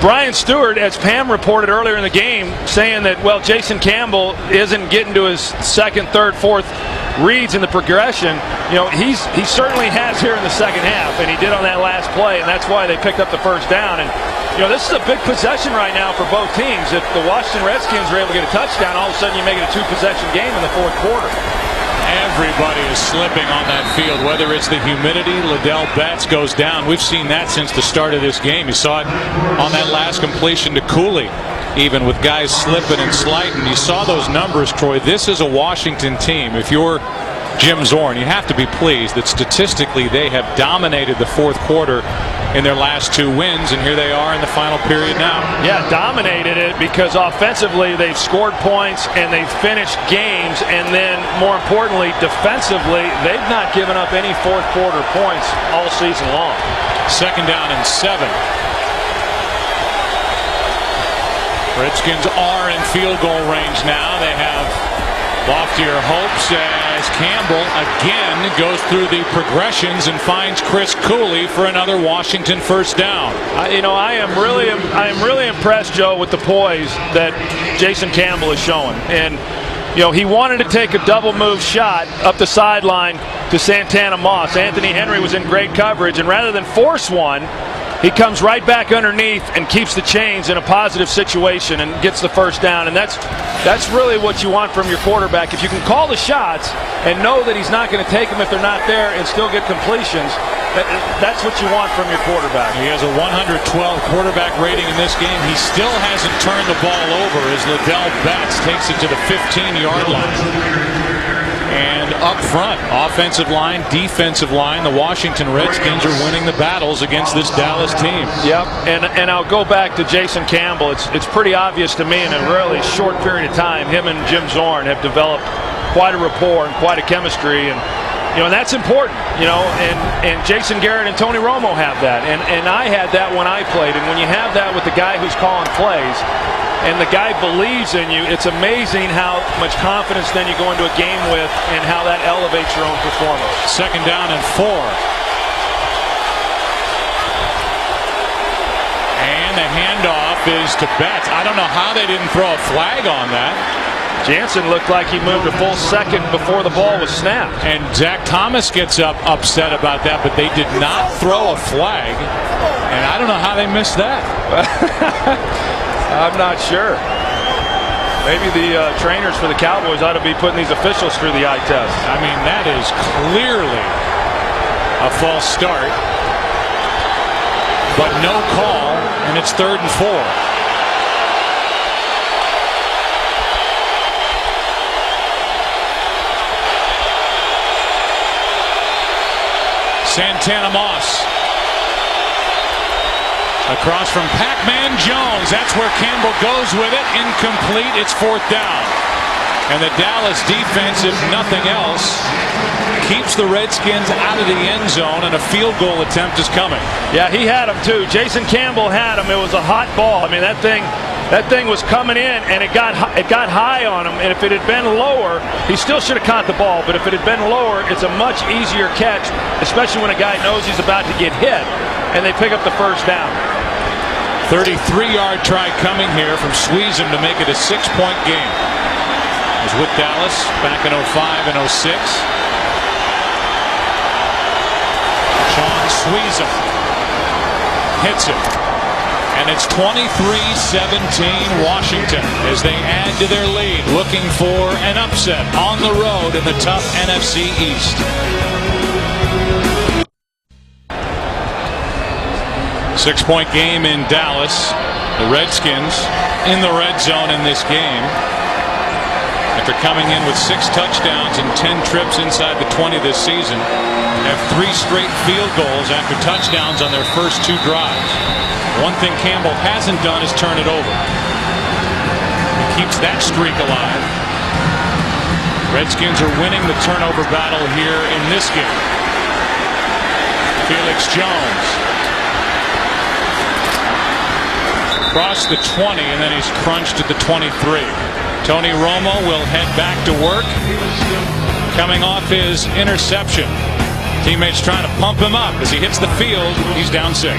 Brian Stewart, as Pam reported earlier in the game, saying that, well, Jason Campbell isn't getting to his 2nd, 3rd, 4th reads in the progression. He certainly has here in the second half, and he did on that last play, and that's why they picked up the first down. And this is a big possession right now for both teams. If the Washington Redskins are able to get a touchdown, all of a sudden you make it a 2-possession game in the 4th quarter. Everybody is slipping on that field, whether it's the humidity. Liddell Betts goes down. We've seen that since the start of this game. You saw it on that last completion to Cooley, even with guys slipping and sliding. You saw those numbers, Troy. This is a Washington team. If you're Jim Zorn, you have to be pleased that statistically they have dominated the 4th quarter in their last 2 wins, and here they are in the final period now. Yeah, dominated it because offensively they've scored points and they've finished games, and then more importantly defensively they've not given up any 4th quarter points all season long. 2nd down and 7. Redskins are in field goal range now. They have loftier hopes as Campbell again goes through the progressions and finds Chris Cooley for another Washington first down. I am really impressed, Joe, with the poise that Jason Campbell is showing. And he wanted to take a double move shot up the sideline to Santana Moss. Anthony Henry was in great coverage, and rather than force one, he comes right back underneath and keeps the chains in a positive situation and gets the first down. And that's really what you want from your quarterback. If you can call the shots and know that he's not going to take them if they're not there and still get completions, that's what you want from your quarterback. He has a 112 quarterback rating in this game. He still hasn't turned the ball over as Liddell Betts takes it to the 15-yard line. And up front, offensive line, defensive line, the Washington Redskins are winning the battles against this Dallas team. Yep, and I'll go back to Jason Campbell. It's pretty obvious to me in a really short period of time, him and Jim Zorn have developed quite a rapport and quite a chemistry, and that's important, and Jason Garrett and Tony Romo have that, and I had that when I played, and when you have that with the guy who's calling plays, and the guy believes in you, it's amazing how much confidence then you go into a game with and how that elevates your own performance. 2nd down and 4. And the handoff is to Betts. I don't know how they didn't throw a flag on that. Jansen looked like he moved a full second before the ball was snapped. And Zach Thomas gets upset about that, but they did not throw a flag. And I don't know how they missed that. I'm not sure. Maybe the trainers for the Cowboys ought to be putting these officials through the eye test. I mean, that is clearly a false start. But no call, and it's 3rd and 4. Santana Moss. Across from Pac-Man Jones. That's where Campbell goes with it. Incomplete. It's 4th down. And the Dallas defense, if nothing else, keeps the Redskins out of the end zone, and a field goal attempt is coming. Yeah, he had him too. Jason Campbell had him. It was a hot ball. I mean, that thing was coming in, and it got high on him. And if it had been lower, he still should have caught the ball. But if it had been lower, it's a much easier catch, especially when a guy knows he's about to get hit, and they pick up the 1st down. 33-yard try coming here from Sweezum to make it a 6-point game. It was with Dallas back in 05 and 06. Shawn Springs hits it. And it's 23-17 Washington as they add to their lead, looking for an upset on the road in the tough NFC East. 6-point game in Dallas. The Redskins in the red zone in this game after coming in with 6 touchdowns and 10 trips inside the 20 this season. Have 3 straight field goals after touchdowns on their first 2 drives. One thing Campbell hasn't done is turn it over. He keeps that streak alive. Redskins are winning the turnover battle here in this game. Felix Jones across the 20, and then he's crunched at the 23. Tony Romo will head back to work, coming off his interception. Teammates trying to pump him up as he hits the field. He's down 6.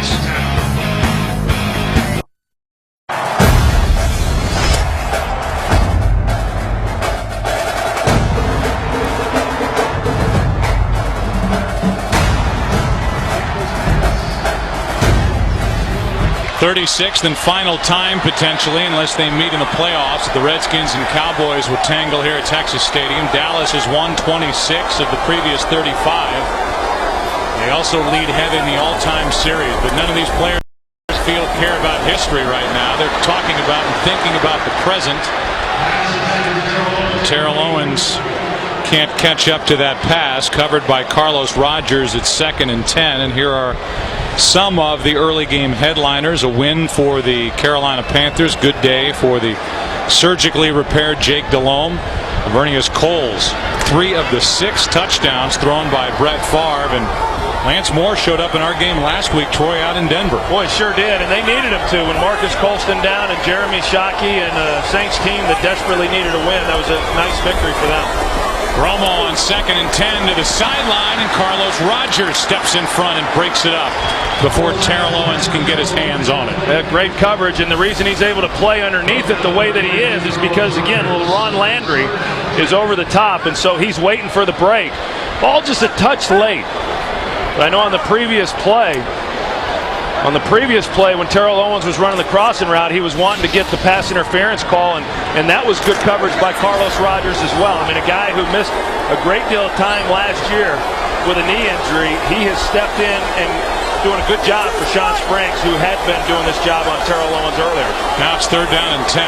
36th and final time potentially, unless they meet in the playoffs. The Redskins and Cowboys will tangle here at Texas Stadium. Dallas has won 26 of the previous 35. They also lead heavy in the all-time series, but none of these players care about history right now. They're talking about and thinking about the present. Terrell Owens can't catch up to that pass, covered by Carlos Rogers at 2nd and 10. And here are some of the early game headliners. A win for the Carolina Panthers. Good day for the surgically repaired Jake Delhomme. Vernius Coles, 3 of the 6 touchdowns thrown by Brett Favre. And Lance Moore showed up in our game last week, Troy, out in Denver. Boy, sure did, and they needed him to. When Marcus Colston down and Jeremy Shockey and a Saints team that desperately needed a win, that was a nice victory for them. Romo on 2nd and 10 to the sideline, and Carlos Rogers steps in front and breaks it up before Terrell Owens can get his hands on it. Great coverage, and the reason he's able to play underneath it the way that he is because, again, little Ron Landry is over the top, and so he's waiting for the break. Ball just a touch late. But I know on the previous play when Terrell Owens was running the crossing route, he was wanting to get the pass interference call, and that was good coverage by Carlos Rogers as well. I mean, a guy who missed a great deal of time last year with a knee injury, he has stepped in and doing a good job for Shawn Springs, who had been doing this job on Terrell Owens earlier. Now it's 3rd down and 10.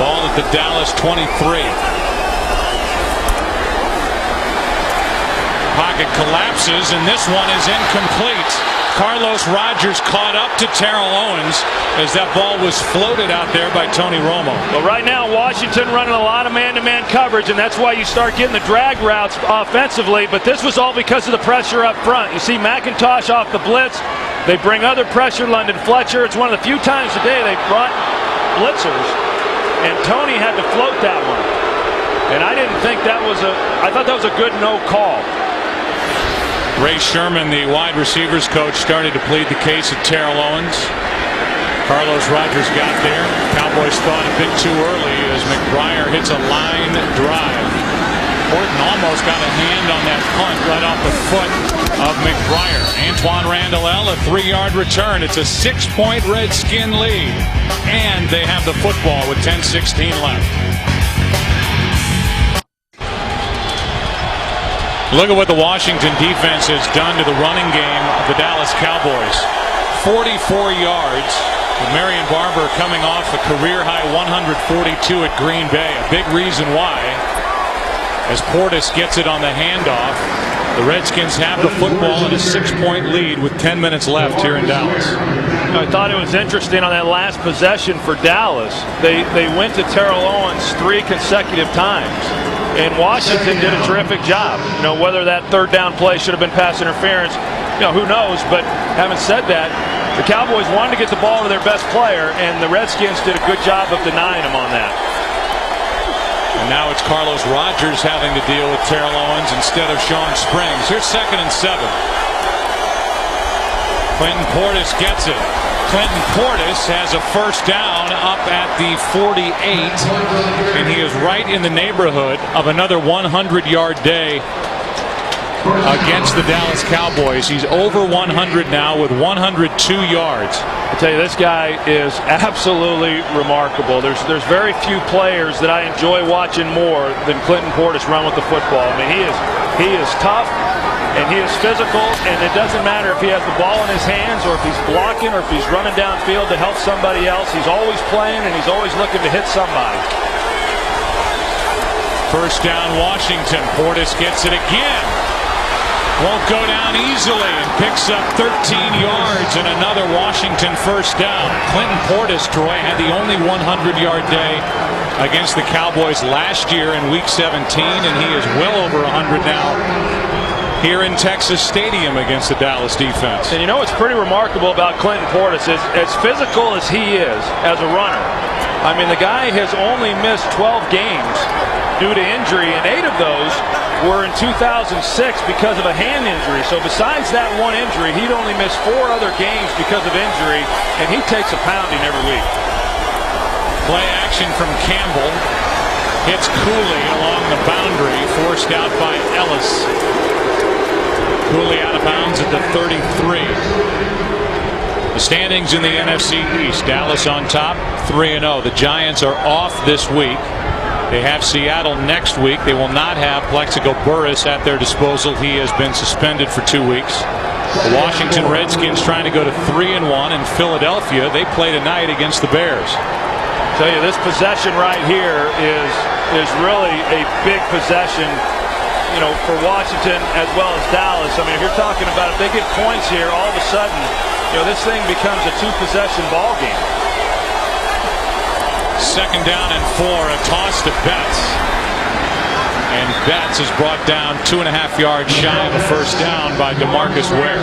Ball at the Dallas 23. Pocket collapses, and this one is incomplete. Carlos Rogers caught up to Terrell Owens as that ball was floated out there by Tony Romo. Well, right now, Washington running a lot of man-to-man coverage, and that's why you start getting the drag routes offensively, but this was all because of the pressure up front. You see McIntosh off the blitz. They bring other pressure, London Fletcher. It's one of the few times today they brought blitzers, and Tony had to float that one. And I didn't think that was I thought that was a good no call. Ray Sherman, the wide receivers coach, started to plead the case of Terrell Owens. Carlos Rogers got there. Cowboys thought a bit too early as McBriar hits a line drive. Horton almost got a hand on that punt right off the foot of McBriar. Antoine Randall, a 3-yard return. It's a 6-point Redskin lead. And they have the football with 10:16 left. Look at what the Washington defense has done to the running game of the Dallas Cowboys. 44 yards. With Marion Barber coming off a career-high 142 at Green Bay. A big reason why, as Portis gets it on the handoff, the Redskins have the football in a 6-point lead with 10 minutes left here in Dallas. I thought it was interesting on that last possession for Dallas. They went to Terrell Owens 3 consecutive times, and Washington did a terrific job. Whether that third down play should have been pass interference, who knows? But having said that, the Cowboys wanted to get the ball to their best player, and the Redskins did a good job of denying him on that. And now it's Carlos Rogers having to deal with Terrell Owens instead of Shawn Springs. Here's 2nd and 7. Clinton Portis gets it. Clinton Portis has a first down up at the 48, and he is right in the neighborhood of another 100-yard day against the Dallas Cowboys. He's over 100 now with 102 yards. I tell you, this guy is absolutely remarkable. There's very few players that I enjoy watching more than Clinton Portis run with the football. I mean, he is tough and he is physical, and it doesn't matter if he has the ball in his hands or if he's blocking or if he's running downfield to help somebody else. He's always playing and he's always looking to hit somebody. First down, Washington. Portis gets it again. Won't go down easily and picks up 13 yards and another Washington first down. Clinton Portis, Troy, had the only 100-yard day against the Cowboys last year in Week 17, and he is well over 100 now here in Texas Stadium against the Dallas defense. And what's pretty remarkable about Clinton Portis is, as physical as he is as a runner, I mean, the guy has only missed 12 games due to injury, and 8 of those were in 2006 because of a hand injury. So besides that one injury, he'd only missed 4 other games because of injury, and he takes a pounding every week. Play action from Campbell. Hits Cooley along the boundary, forced out by Ellis. Cooley out of bounds at the 33. The standings in the NFC East. Dallas on top, 3-0. The Giants are off this week. They have Seattle next week. They will not have Plexico Burress at their disposal. He has been suspended for 2 weeks. The Washington Redskins trying to go to 3-1 in Philadelphia. They play tonight against the Bears. I tell you, this possession right here is really a big possession, for Washington as well as Dallas. I mean, if you're talking about if they get points here, all of a sudden, this thing becomes a 2-possession ball game. 2nd down and 4, a toss to Betts. And Betts is brought down 2.5 yards shy of a first down by DeMarcus Ware.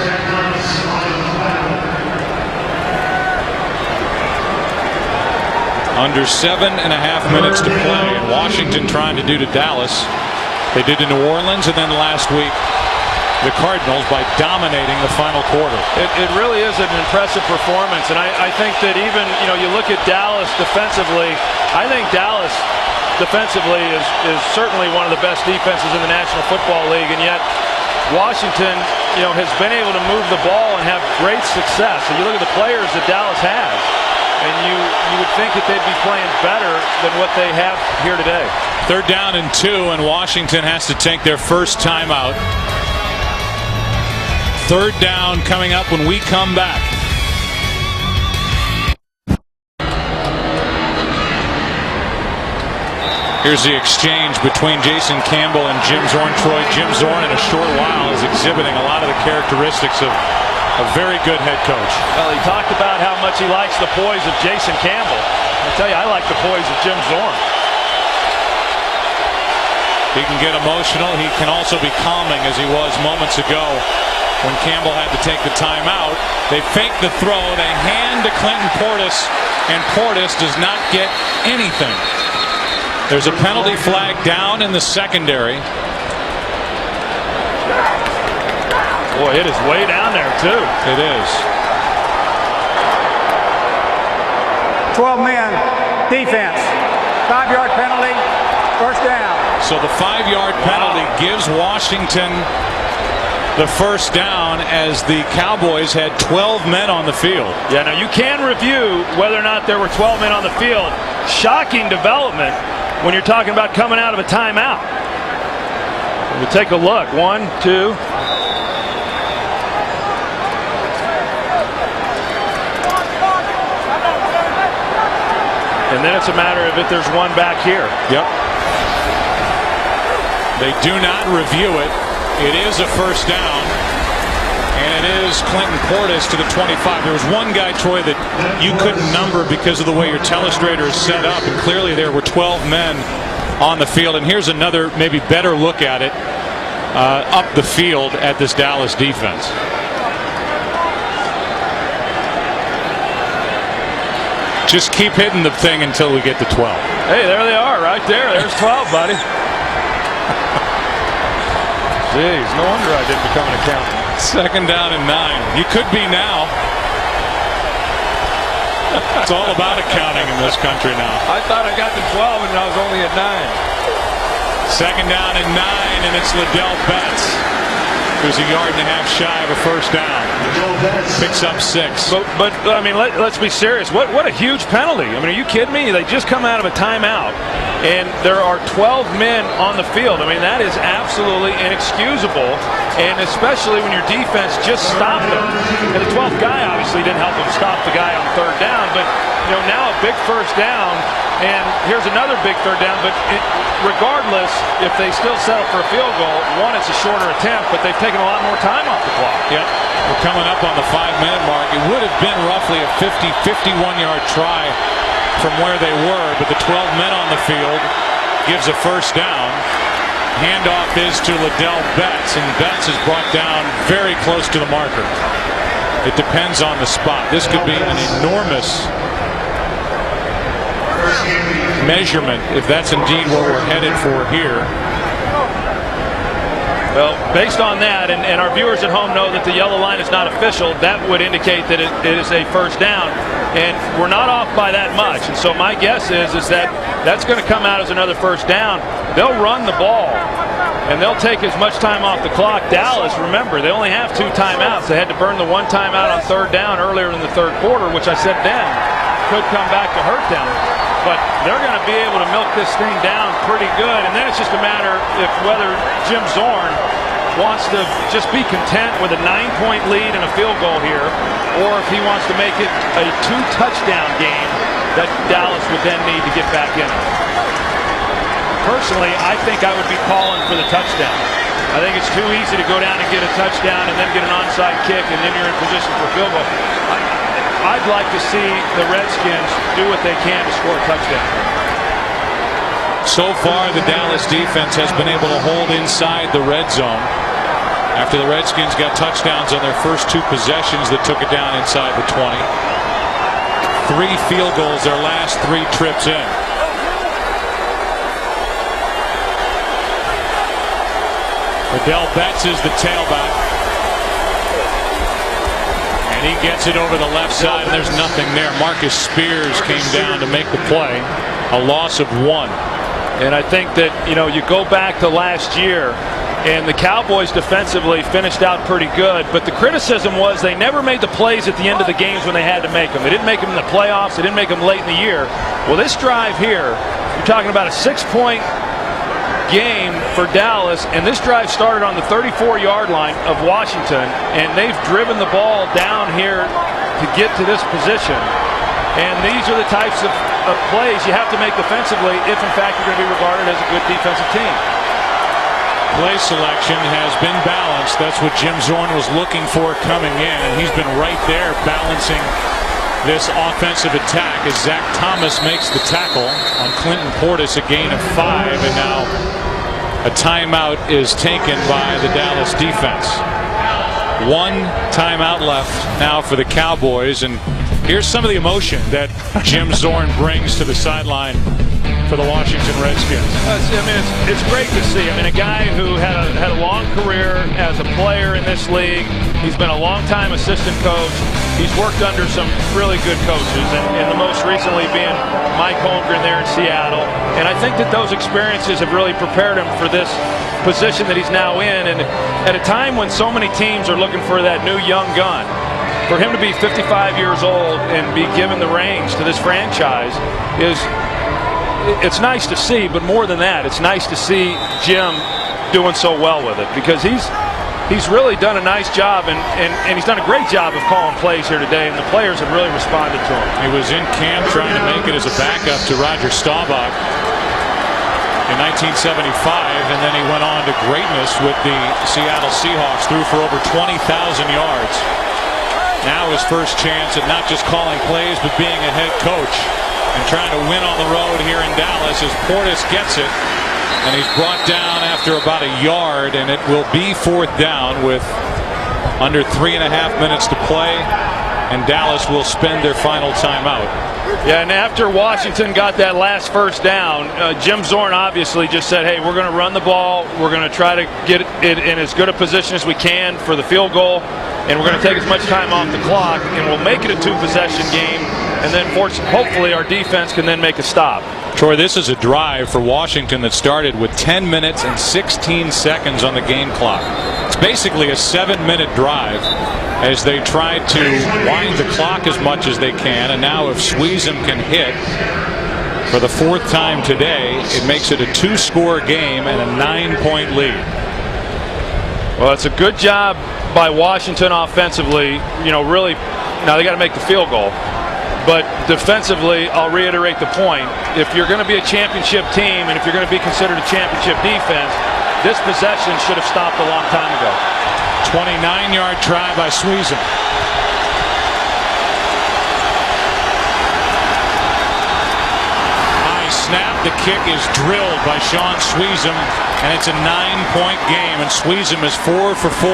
Under 7.5 minutes to play, and Washington trying to do to Dallas. They did to New Orleans, and then last week the Cardinals by dominating the final quarter. It really is an impressive performance, and I think that even, you look at Dallas defensively, I think Dallas defensively is certainly one of the best defenses in the National Football League, and yet Washington, has been able to move the ball and have great success. And you look at the players that Dallas has, and you would think that they'd be playing better than what they have here today. 3rd down and 2, and Washington has to take their first timeout. 3rd down coming up when we come back. Here's the exchange between Jason Campbell and Jim Zorn. Troy, Jim Zorn in a short while is exhibiting a lot of the characteristics of a very good head coach. Well, he talked about how much he likes the poise of Jason Campbell. I tell you, I like the poise of Jim Zorn. He can get emotional. He can also be calming, as he was moments ago when Campbell had to take the timeout. They fake the throw. They hand to Clinton Portis, and Portis does not get anything. There's a penalty flag down in the secondary. Boy, it is way down there, too. It is. 12 men, defense, 5-yard penalty, first down. So the 5-yard penalty gives Washington the first down as the Cowboys had 12 men on the field. Yeah, now you can review whether or not there were 12 men on the field. Shocking development when you're talking about coming out of a timeout. We'll take a look. 1, 2. And then it's a matter of if there's one back here. Yep. They do not review it. It is a first down. And it is Clinton Portis to the 25. There was one guy, Troy, that you couldn't number because of the way your telestrator is set up. And clearly there were 12 men on the field. And here's another maybe better look at it up the field at this Dallas defense. Just keep hitting the thing until we get to 12. Hey, there they are right there. There's 12, buddy. Jeez, no wonder I didn't become an accountant. 2nd down and 9. You could be now. It's all about accounting in this country now. I thought I got to 12 and I was only at 9. 2nd down and 9, and it's Liddell Betts, who's a yard and a half shy of a first down. Picks up 6. But I mean, let's be serious. What a huge penalty. I mean, are you kidding me? They just come out of a timeout, and there are 12 men on the field. I mean, that is absolutely inexcusable, and especially when your defense just stopped them. And the 12th guy obviously didn't help them stop the guy on 3rd down, but now a big first down, and here's another big 3rd down. But regardless, if they still settle for a field goal, one, it's a shorter attempt, but they've taken a lot more time off the clock. Yep. We're coming up on the 5-minute mark. It would have been roughly a 51-yard try from where they were, but the 12 men on the field gives a first down. Handoff is to Liddell Betts, and Betts is brought down very close to the marker. It depends on the spot. This could be an enormous measurement if that's indeed what we're headed for here. Well, based on that, and our viewers at home know that the yellow line is not official, that would indicate that it is a first down. And we're not off by that much. And so my guess is that that's going to come out as another first down. They'll run the ball, and they'll take as much time off the clock. Dallas, remember, they only have 2 timeouts. They had to burn the 1 timeout on 3rd down earlier in the 3rd quarter, which I said then could come back to hurt them. But they're going to be able to milk this thing down pretty good. And then it's just a matter of whether Jim Zorn wants to just be content with a 9-point lead and a field goal here, or if he wants to make it a 2-touchdown game that Dallas would then need to get back in. Personally, I think I would be calling for the touchdown. I think it's too easy to go down and get a touchdown and then get an onside kick and then you're in position for a field goal. I'd like to see the Redskins do what they can to score a touchdown. So far, the Dallas defense has been able to hold inside the red zone after the Redskins got touchdowns on their first 2 possessions that took it down inside the 20. 3 field goals their last 3 trips in. Liddell Betts is the tailback. He gets it over the left side, and there's nothing there. Marcus Spears came down to make the play. A loss of 1. And I think that, you go back to last year, and the Cowboys defensively finished out pretty good, but the criticism was they never made the plays at the end of the games when they had to make them. They didn't make them in the playoffs. They didn't make them late in the year. Well, this drive here, you're talking about a 6-point game for Dallas, and this drive started on the 34-yard line of Washington, and they've driven the ball down here to get to this position. And these are the types of plays you have to make defensively if, in fact, you're going to be regarded as a good defensive team. Play selection has been balanced. That's what Jim Zorn was looking for coming in, and he's been right there balancing this offensive attack as Zach Thomas makes the tackle on Clinton Portis, a gain of 5, and now a timeout is taken by the Dallas defense. 1 timeout left now for the Cowboys, and here's some of the emotion that Jim Zorn brings to the sideline for the Washington Redskins. It's great to see. A guy who had a long career as a player in this league, He's been a long-time assistant coach. He's worked under some really good coaches, and the most recently being Mike Holmgren there in Seattle. And I think that those experiences have really prepared him for this position that he's now in. And at a time when so many teams are looking for that new young gun, for him to be 55 years old and be given the reins to this franchise it's nice to see. But more than that, it's nice to see Jim doing so well with it, because he's really done a nice job, and he's done a great job of calling plays here today, and the players have really responded to him. He was in camp trying to make it as a backup to Roger Staubach in 1975, and then he went on to greatness with the Seattle Seahawks, threw for over 20,000 yards. Now his first chance at not just calling plays, but being a head coach and trying to win on the road here in Dallas as Portis gets it. And he's brought down after about a yard, and it will be 4th down with under 3.5 minutes to play, and Dallas will spend their final timeout. Yeah, and after Washington got that last first down, Jim Zorn obviously just said, hey, we're going to run the ball, we're going to try to get it in as good a position as we can for the field goal, and we're going to take as much time off the clock, and we'll make it a 2-possession game, and then hopefully our defense can then make a stop. Troy, this is a drive for Washington that started with 10 minutes and 16 seconds on the game clock. It's basically a 7-minute drive as they try to wind the clock as much as they can. And now if Sweezum can hit for the 4th time today, it makes it a 2-score game and a 9-point lead. Well, it's a good job by Washington offensively. Really, now they got to make the field goal. But defensively, I'll reiterate the point. If you're going to be a championship team, and if you're going to be considered a championship defense, this possession should have stopped a long time ago. 29-yard try by Sweezum. High snap. The kick is drilled by Shawn Sweezum, and it's a 9-point game, and Sweezum is 4 for 4.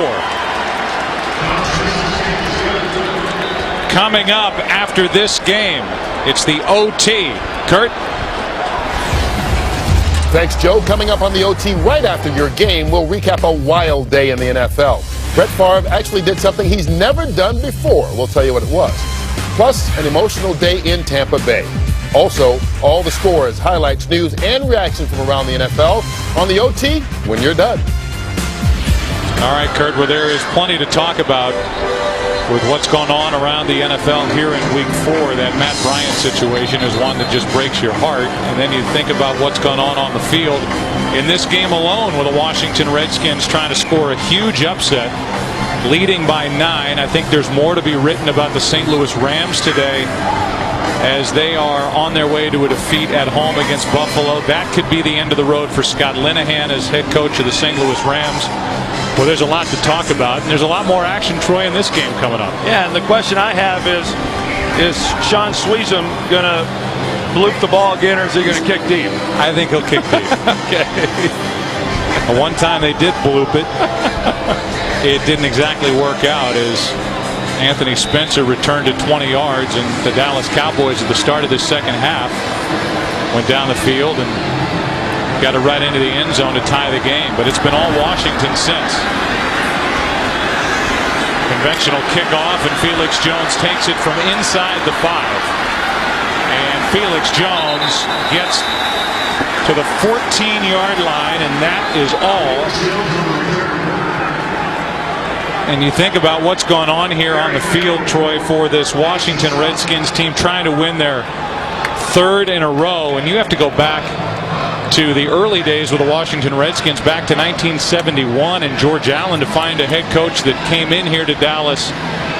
Coming up after this game, it's the OT. Kurt? Thanks, Joe. Coming up on the OT right after your game, we'll recap a wild day in the NFL. Brett Favre actually did something he's never done before. We'll tell you what it was. Plus, an emotional day in Tampa Bay. Also, all the scores, highlights, news, and reactions from around the NFL on the OT when you're done. All right, Kurt, well, there is plenty to talk about with what's going on around the NFL here in Week 4. That Matt Bryant situation is one that just breaks your heart. And then you think about what's going on the field in this game alone, with the Washington Redskins trying to score a huge upset, leading by 9. I think there's more to be written about the St. Louis Rams today, as they are on their way to a defeat at home against Buffalo. That could be the end of the road for Scott Linehan as head coach of the St. Louis Rams. Well, there's a lot to talk about, and there's a lot more action, Troy, in this game coming up. Yeah, and the question I have is Shawn Sweezum going to bloop the ball again, or is he going to kick deep? I think he'll kick deep. Okay. One time they did bloop it. It didn't exactly work out as Anthony Spencer returned it 20 yards, and the Dallas Cowboys at the start of this second half went down the field and got it right into the end zone to tie the game. But it's been all Washington since. Conventional kickoff, and Felix Jones takes it from inside the 5. And Felix Jones gets to the 14-yard line, and that is all. And you think about what's going on here on the field, Troy, for this Washington Redskins team trying to win their 3rd in a row, and you have to go back to the early days with the Washington Redskins, back to 1971, and George Allen to find a head coach that came in here to Dallas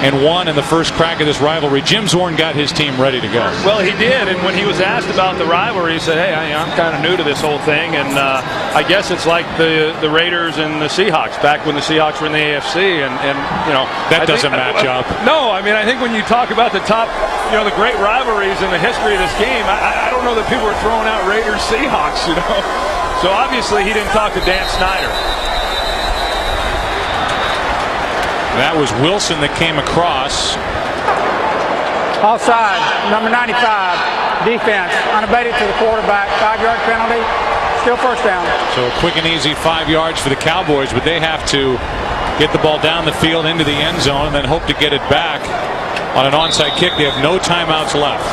and won in the first crack of this rivalry. Jim Zorn got his team ready to go. Well, he did, and when he was asked about the rivalry, he said, hey, I'm kind of new to this whole thing, and I guess it's like the Raiders and the Seahawks, back when the Seahawks were in the AFC, and that doesn't match up. No, I mean, I think when you talk about the top, the great rivalries in the history of this game, I don't know that people are throwing out Raiders Seahawks, So obviously he didn't talk to Dan Snyder. That was Wilson that came across. Offside, number 95, defense, unabated to the quarterback, 5-yard penalty, still first down. So a quick and easy 5 yards for the Cowboys, but they have to get the ball down the field into the end zone, and then hope to get it back on an onside kick. They have no timeouts left.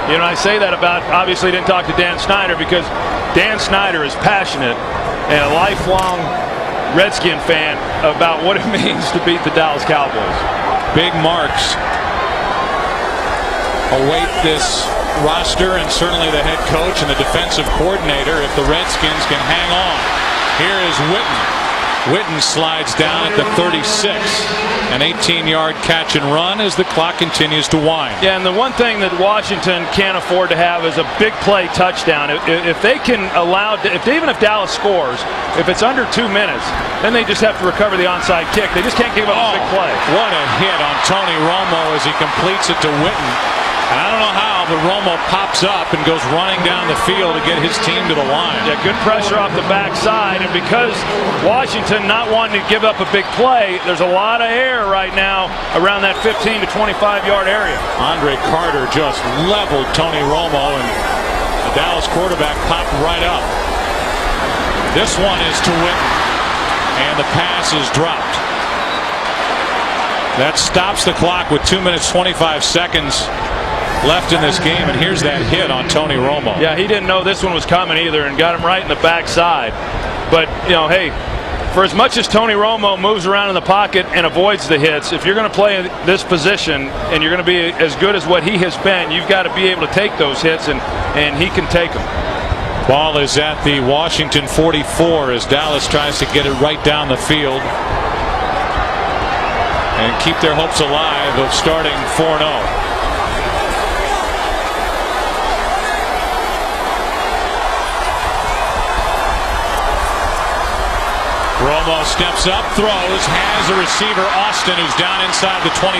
You know, I say that about, obviously didn't talk to Dan Snyder because Dan Snyder is passionate and a lifelong Redskin fan about what it means to beat the Dallas Cowboys. Big marks await this roster and certainly the head coach and the defensive coordinator if the Redskins can hang on. Here is Witten. Witten slides down at the 36. An 18-yard catch and run as the clock continues to wind. Yeah, and the one thing that Washington can't afford to have is a big play touchdown. If they can allow, even if Dallas scores, if it's under 2 minutes, then they just have to recover the onside kick. They just can't give up a big play. What a hit on Tony Romo as he completes it to Witten. And I don't know how, but Romo pops up and goes running down the field to get his team to the line. Yeah, good pressure off the backside, and because Washington not wanting to give up a big play, there's a lot of air right now around that 15 to 25-yard area. Andre Carter just leveled Tony Romo, and the Dallas quarterback popped right up. This one is to Witten, and the pass is dropped. That stops the clock with 2 minutes 25 seconds left in this game, and here's that hit on Tony Romo. Yeah, he didn't know this one was coming either and got him right in the backside. But, you know, hey, for as much as Tony Romo moves around in the pocket and avoids the hits, if you're going to play in this position and you're going to be as good as what he has been, you've got to be able to take those hits, and he can take them. Ball is at the Washington 44 as Dallas tries to get it right down the field and keep their hopes alive of starting 4-0. Romo steps up, throws, has a receiver, Austin, who's down inside the 25.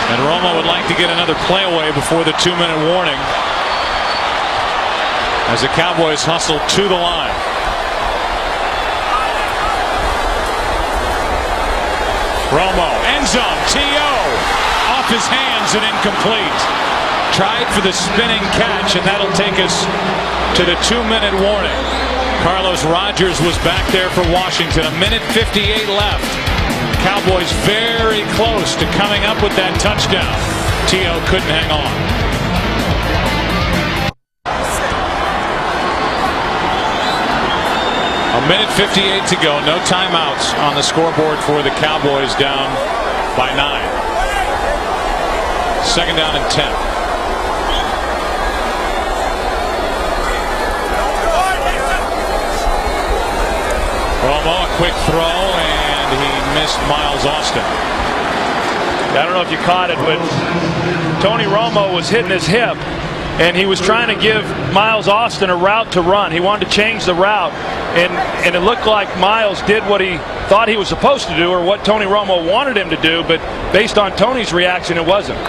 And Romo would like to get another play away before the 2-minute warning as the Cowboys hustle to the line. Romo, end zone, T.O. off his hands and incomplete. Tried for the spinning catch, and that'll take us to the 2-minute warning. Carlos Rogers was back there for Washington. 1:58 left. Cowboys very close to coming up with that touchdown. T.O. couldn't hang on. A 1:58 to go. No timeouts on the scoreboard for the Cowboys, down by 9. Second down and 10. Romo, a quick throw, and he missed Miles Austin. I don't know if you caught it, but Tony Romo was hitting his hip, and he was trying to give Miles Austin a route to run. He wanted to change the route, and it looked like Miles did what he thought he was supposed to do, or what Tony Romo wanted him to do, but based on Tony's reaction, it wasn't.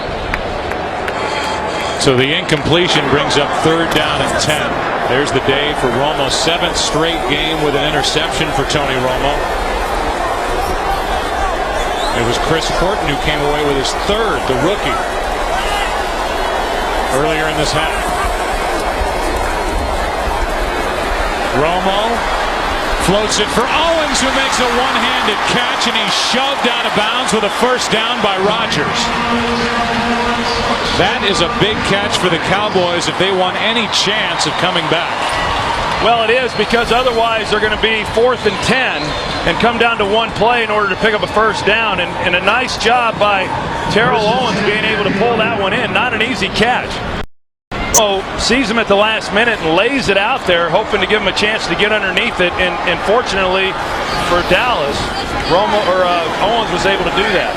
So the incompletion brings up third down and 10. There's the day for Romo. 7th straight game with an interception for Tony Romo. It was Chris Horton who came away with his third, the rookie, earlier in this half. Romo floats it for Owens, who makes a one-handed catch, and he's shoved out of bounds with a first down by Rodgers. That is a big catch for the Cowboys if they want any chance of coming back. Well, it is, because otherwise they're going to be 4th and 10 and come down to one play in order to pick up a first down. And a nice job by Terrell Owens being able to pull that one in. Not an easy catch. So sees him at the last minute and lays it out there, hoping to give him a chance to get underneath it. And fortunately for Dallas, Owens was able to do that.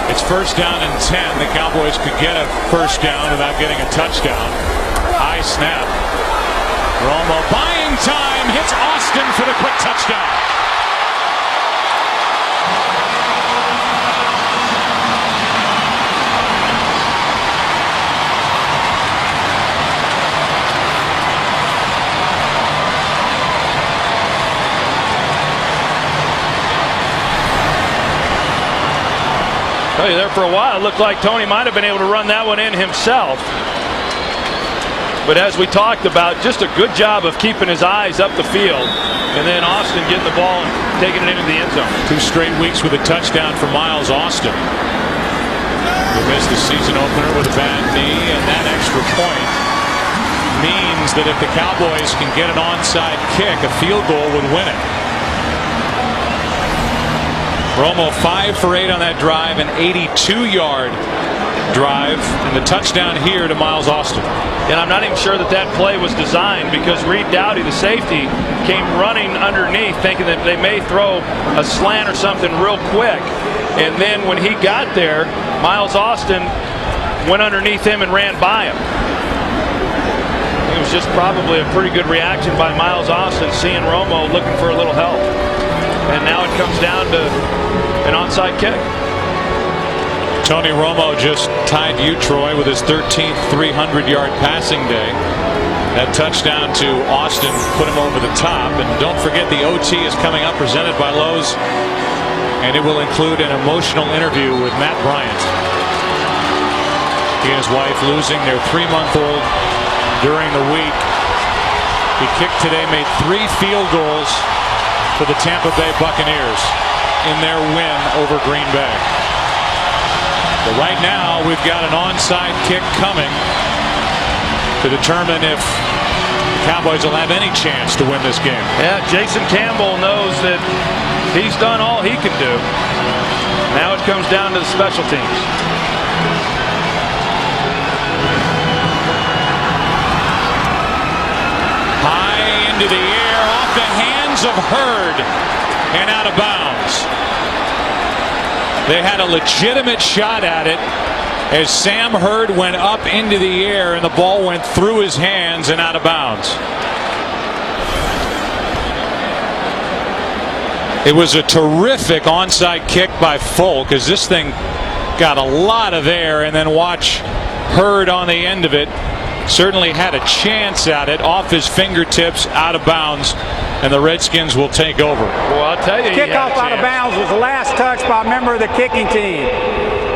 It's first down and 10. The Cowboys could get a first down without getting a touchdown. High snap. Romo buying time, hits Austin for the quick touchdown. Tell you, there for a while, it looked like Tony might have been able to run that one in himself. But as we talked about, just a good job of keeping his eyes up the field. And then Austin getting the ball and taking it into the end zone. 2 straight weeks with a touchdown for Miles Austin. He missed the season opener with a bad knee, and that extra point means that if the Cowboys can get an onside kick, a field goal would win it. Romo 5 for 8 on that drive, an 82-yard drive, and the touchdown here to Miles Austin. And I'm not even sure that play was designed, because Reed Dowdy, the safety, came running underneath thinking that they may throw a slant or something real quick. And then when he got there, Miles Austin went underneath him and ran by him. It was just probably a pretty good reaction by Miles Austin, seeing Romo looking for a little help. And now it comes down to an onside kick. Tony Romo just tied you, Troy, with his 13th 300-yard passing day. That touchdown to Austin put him over the top. And don't forget, the OT is coming up, presented by Lowe's, and it will include an emotional interview with Matt Bryant. He and his wife losing their 3-month-old during the week. He kicked today, made 3 field goals for the Tampa Bay Buccaneers in their win over Green Bay. But right now, we've got an onside kick coming to determine if the Cowboys will have any chance to win this game. Yeah, Jason Campbell knows that he's done all he can do. Now it comes down to the special teams. High into the air, off the hands of Hurd, and out of bounds. They had a legitimate shot at it as Sam Hurd went up into the air, and the ball went through his hands and out of bounds. It was a terrific onside kick by Folk, as this thing got a lot of air, and then watch Hurd on the end of it. Certainly had a chance at it, off his fingertips, out of bounds, and the Redskins will take over. Well, I'll tell you, Kickoff out of bounds was the last touch by a member of the kicking team.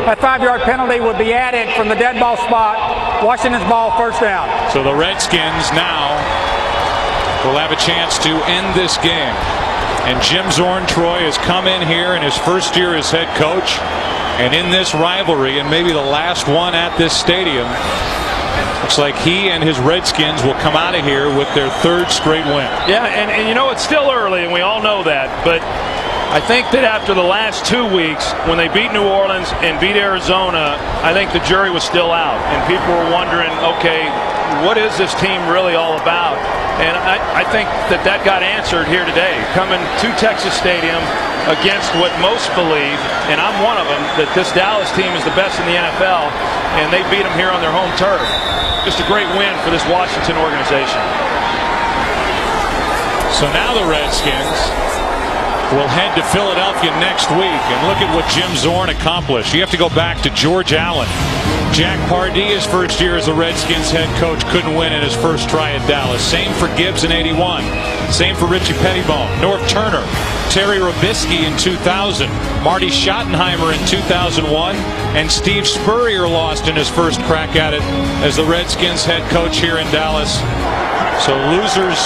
That 5-yard penalty would be added from the dead ball spot. Washington's ball, first down. So the Redskins now will have a chance to end this game. And Jim Zorn, Troy, has come in here in his first year as head coach, and in this rivalry, and maybe the last one at this stadium, looks like he and his Redskins will come out of here with their 3rd straight win. Yeah, and you know, it's still early, and we all know that, but I think that after the last 2 weeks, when they beat New Orleans and beat Arizona, I think the jury was still out, and people were wondering, okay, what is this team really all about? And I think that got answered here today, coming to Texas Stadium against what most believe, and I'm one of them, that this Dallas team is the best in the NFL, and they beat them here on their home turf. Just a great win for this Washington organization. So now the Redskins will head to Philadelphia next week, and look at what Jim Zorn accomplished. You have to go back to George Allen. Jack Pardee, his first year as the Redskins head coach, couldn't win in his first try at Dallas. Same for Gibbs in '81. Same for Richie Pettibone, Norv Turner, Terry Robisky in 2000, Marty Schottenheimer in 2001, and Steve Spurrier lost in his first crack at it as the Redskins head coach here in Dallas. So losers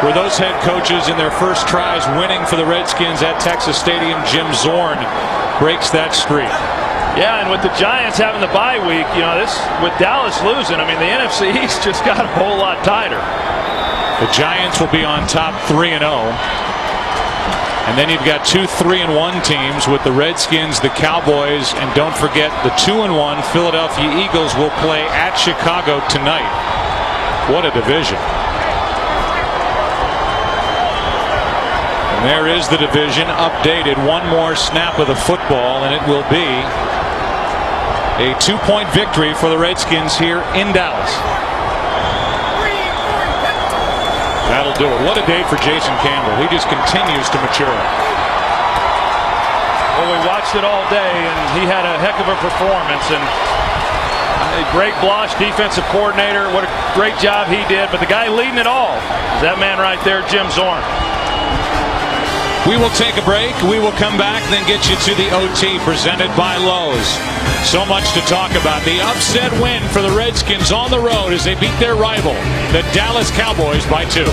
were those head coaches in their first tries winning for the Redskins at Texas Stadium. Jim Zorn breaks that streak. Yeah, and with the Giants having the bye week, you know, this with Dallas losing, I mean, the NFC East just got a whole lot tighter. The Giants will be on top 3-0. And then you've got 2 3-1 teams with the Redskins, the Cowboys, and don't forget the 2-1 Philadelphia Eagles will play at Chicago tonight. What a division. And there is the division updated. One more snap of the football, and it will be a 2-point victory for the Redskins here in Dallas. That'll do it. What a day for Jason Campbell. He just continues to mature. Well, we watched it all day, and he had a heck of a performance. And Greg Blosch, defensive coordinator, what a great job he did. But the guy leading it all is that man right there, Jim Zorn. We will take a break. We will come back, then get you to the OT presented by Lowe's. So much to talk about. The upset win for the Redskins on the road as they beat their rival, the Dallas Cowboys, by 2.